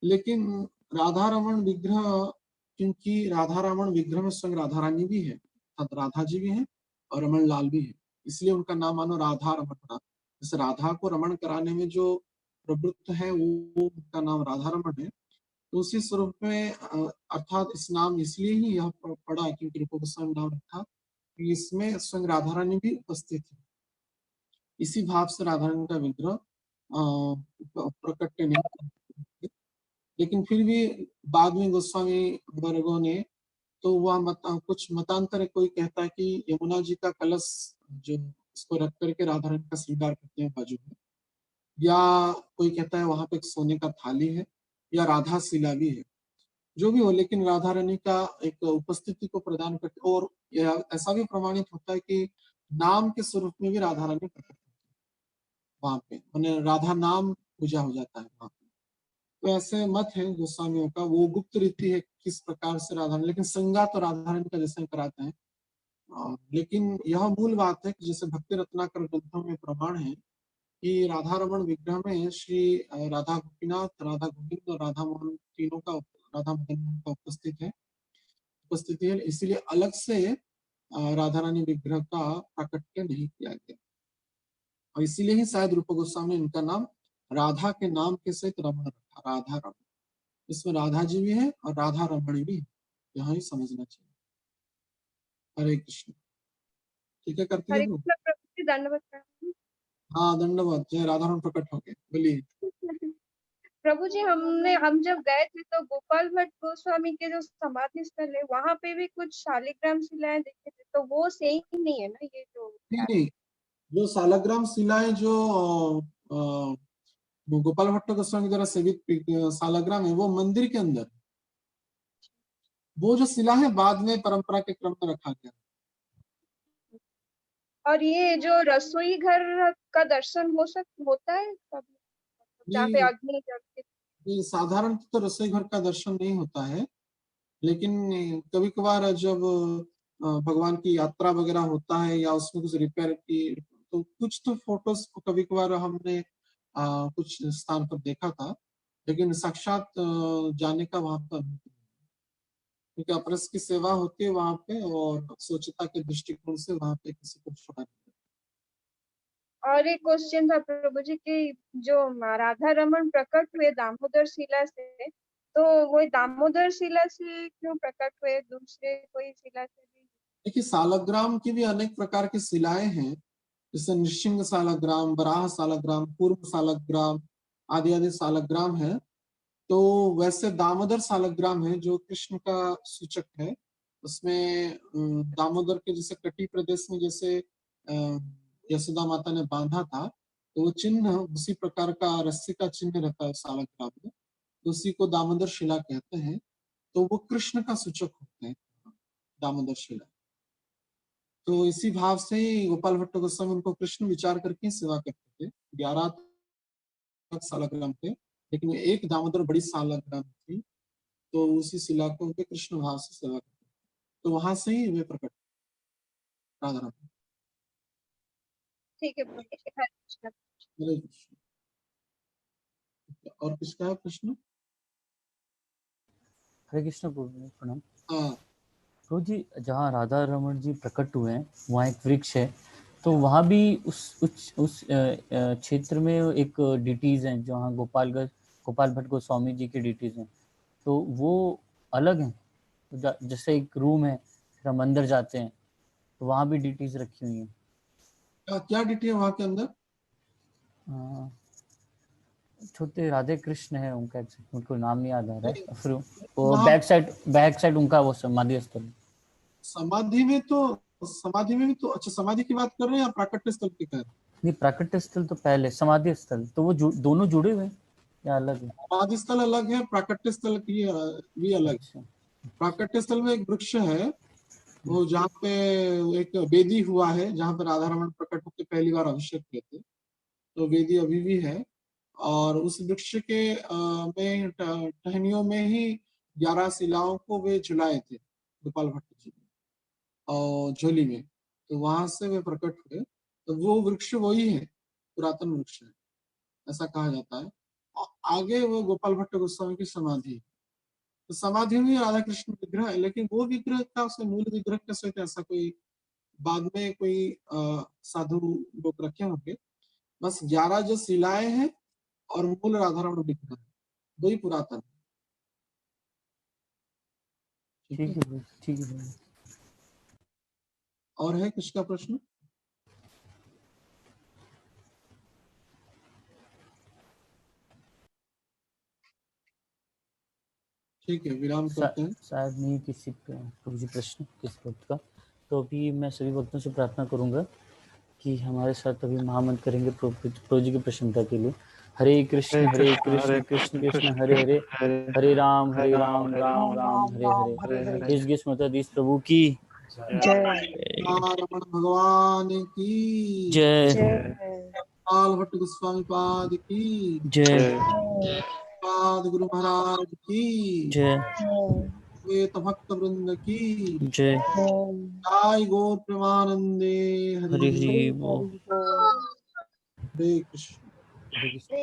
लेकिन राधा रमन विग्रह, क्योंकि राधा रमन विग्रह में स्वयं राधा रानी भी है, राधा जी भी है और रमन लाल भी है, इसलिए उनका नाम मानो राधा रमन पड़ा। जैसे राधा को रमन कराने में जो प्रवृत्त है वो उनका नाम राधा रमन है, तो उसी स्वरूप में अर्थात इस नाम इसलिए ही यह पड़ा क्योंकि रूप गोस्वामी नाम रखा, इसमें स्वयं राधा रानी भी उपस्थित है। इसी भाव से राधा रानी का विग्रह प्रकट नहीं, लेकिन फिर भी बाद में गोस्वामी वर्गों ने तो वह कुछ मतांतर, कोई कहता है कि यमुना जी का कलश जो इसको रख करके राधा रानी का श्रृंगार करते हैं बाजू में, या कोई कहता है वहां पे एक सोने का थाली है, या राधा शिला भी है, जो भी हो, लेकिन राधा रानी का एक उपस्थिति को प्रदान करते, और ऐसा भी प्रमाणित होता है कि नाम के स्वरूप में भी राधा रानी प्रकट होती है वहां पे, मैंने राधा नाम पूजा हो जाता है वहां पे। तो ऐसे मत है गोस्वामियों का, वो गुप्त रीति है किस प्रकार से राधा, लेकिन संगा तो राधा रानी का जैसे कराते हैं। लेकिन यह मूल बात है कि जैसे भक्ति रत्नाकर ग्रंथों में प्रमाण है कि राधा रमन विग्रह में श्री राधा गोपीनाथ, राधा गोविंद और राधा मोहन तीनों का, राधा मदन मोहन का उपस्थिति है, इसीलिए अलग से राधा रानी विग्रह का प्राकट्य नहीं किया गया, और इसीलिए ही शायद रूप गोस्वामी ने इनका नाम राधा के नाम के सहित रमण रखा, राधा रमण। इसमें राधा जी भी है और राधा रमण भी है, यहाँ ही समझना चाहिए। हरे कृष्ण। ठीक है, करती है हरे लोग। कृष्ण प्रभु जी, दंडवत प्रणाम। हाँ, दंडवत। जय राधा रमण प्रकट हो गए, बोलिए। प्रभु जी, हम जब गए थे तो गोपाल भट्ट गोस्वामी के जो समाधि स्थल है वहां पे भी कुछ शालिग्राम शिलाएं देखे थे, तो वो सेम नहीं है ना ये जो नहीं नहीं, जो सालग्राम शिलाएं जो गोपाल भट्ट गोस्वामी द्वारा सेवित सालग्राम है, वो मंदिर के अंदर, वो जो शिला है बाद में परंपरा के क्रम में रखा गया। और ये जो रसोई घर का दर्शन होता है कभी, जहाँ पे ये, अग्नि जलती है? ये साधारण तो रसोई घर का दर्शन नहीं होता है, लेकिन कभी कभार जब भगवान की यात्रा वगैरह होता है या उसमें कुछ रिपेयर की, तो कुछ तो फोटोज को कभी कभार हमने कुछ स्थान पर देखा था, लेकिन साक्षात जाने का वहां पर, क्योंकि अपरस की सेवा होती है वहां पे, और स्वच्छता के दृष्टिकोण से वहां पे किसी को छोड़ा नहीं। और एक क्वेश्चन था प्रभु जी की, जो राधा रमन प्रकट हुए दामोदर शिला से, तो वो दामोदर शिला से क्यों प्रकट हुए, दूसरे कोई शिला से भी? देखिए, सालग्राम की भी अनेक प्रकार की शिलाएं हैं, जैसे नृसिंह सालग्राम, वराह सालग्राम, पूर्व सालग्राम आदि आदि सालग्राम है। तो वैसे दामोदर सालग्राम है जो कृष्ण का सूचक है, उसमें दामोदर के जैसे कटी प्रदेश में जैसे यशोदा माता ने बांधा था, तो वो चिन्ह उसी प्रकार का रस्सी का चिन्ह रहता है सालग्राम में, तो उसी को दामोदर शिला कहते हैं। तो वो कृष्ण का सूचक होते हैं दामोदर शिला। तो इसी भाव से ही गोपाल भट्ट गोस्वामी उनको कृष्ण विचार करके सेवा करते थे। 11 सालग्राम थे, लेकिन एक दामोदर बड़ी सालग्राम थी, तो उसी शिला को वे कृष्ण भाव से सेवा करते, तो वहां से ही वे प्रकट राधा राम। ठीक है प्रभु जी, हरे कृष्ण। हरे कृष्ण। और किसका है प्रश्न? हरे कृष्ण प्रणाम। हाँ, प्रभु जी, जहाँ राधा रमन जी प्रकट हुए हैं वहाँ एक वृक्ष है, तो वहाँ भी उस क्षेत्र में एक डिटीज हैं, जहाँ गोपाल भट्ट गोस्वामी जी की डिटीज हैं, तो वो अलग हैं। जैसे एक रूम है, फिर हम अंदर जाते हैं तो वहाँ भी डिटीज रखी हुई हैं। क्या डिटी है वहां के अंदर? छोटे राधे कृष्ण है उनका, उनको नाम नहीं याद आ रहा है। फिर वो वहाँ बैक साइड उनका वो समाधि स्थल। समाधि में भी तो, अच्छा समाधि की बात कर रहे हैं या प्राकट्य स्थल की कह रहे हैं? नहीं, प्राकट्य स्थल तो पहले, समाधि स्थल तो वो दोनों जुड़े हुए हैं या अलग है? समाधि स्थल अलग है, प्राकट्य स्थल की भी अलग है। अच्छा, प्राकट्य स्थल में एक वृक्ष है, वो जहाँ पे एक वेदी हुआ है, जहाँ पे राधा रमन प्रकट होकर पहली बार अभिषेक किए थे, तो वेदी अभी भी है। और उस वृक्ष के में टहनियों में ही 11 शिलाओं को वे झुलाए थे गोपाल भट्ट जी ने, और झोली में, तो वहां से वे प्रकट हुए। तो वो वृक्ष वही है, पुरातन वृक्ष है, ऐसा कहा जाता है। आगे वो गोपाल भट्ट गोस्वामी की समाधि है। तो समाधि में राधा कृष्ण विग्रह है, लेकिन वो विग्रह का उसके मूल विग्रह के सहित ऐसा कोई बाद में कोई साधु लोग रखे होंगे। बस 11 जो शिलाएं हैं और मूल राधा रमण विग्रह है, वही पुरातन है। ठीक है, ठीक है। और है किसका प्रश्न? ठीक है, विराम करते हैं। शायद नहीं किसी प्रश्न किसी भक्त का, तो अभी मैं सभी भक्तों से प्रार्थना करूंगा कि हमारे साथ अभी महामंत्र करेंगे प्रभु जी की प्रसन्नता के लिए। हरे कृष्ण कृष्ण कृष्ण हरे हरे, हरे राम राम राम हरे हरे। इस स्मृताधीश प्रभु की रमण भगवान की जय, गोपाल भट्ट गोस्वामी पाद की जय, पाद गुरु महाराज की जय, वेद भक्त वृंद की जय। जय। गौर प्रेमानंदे हरि हरि बोल। हरे कृष्ण। हरे कृष्ण।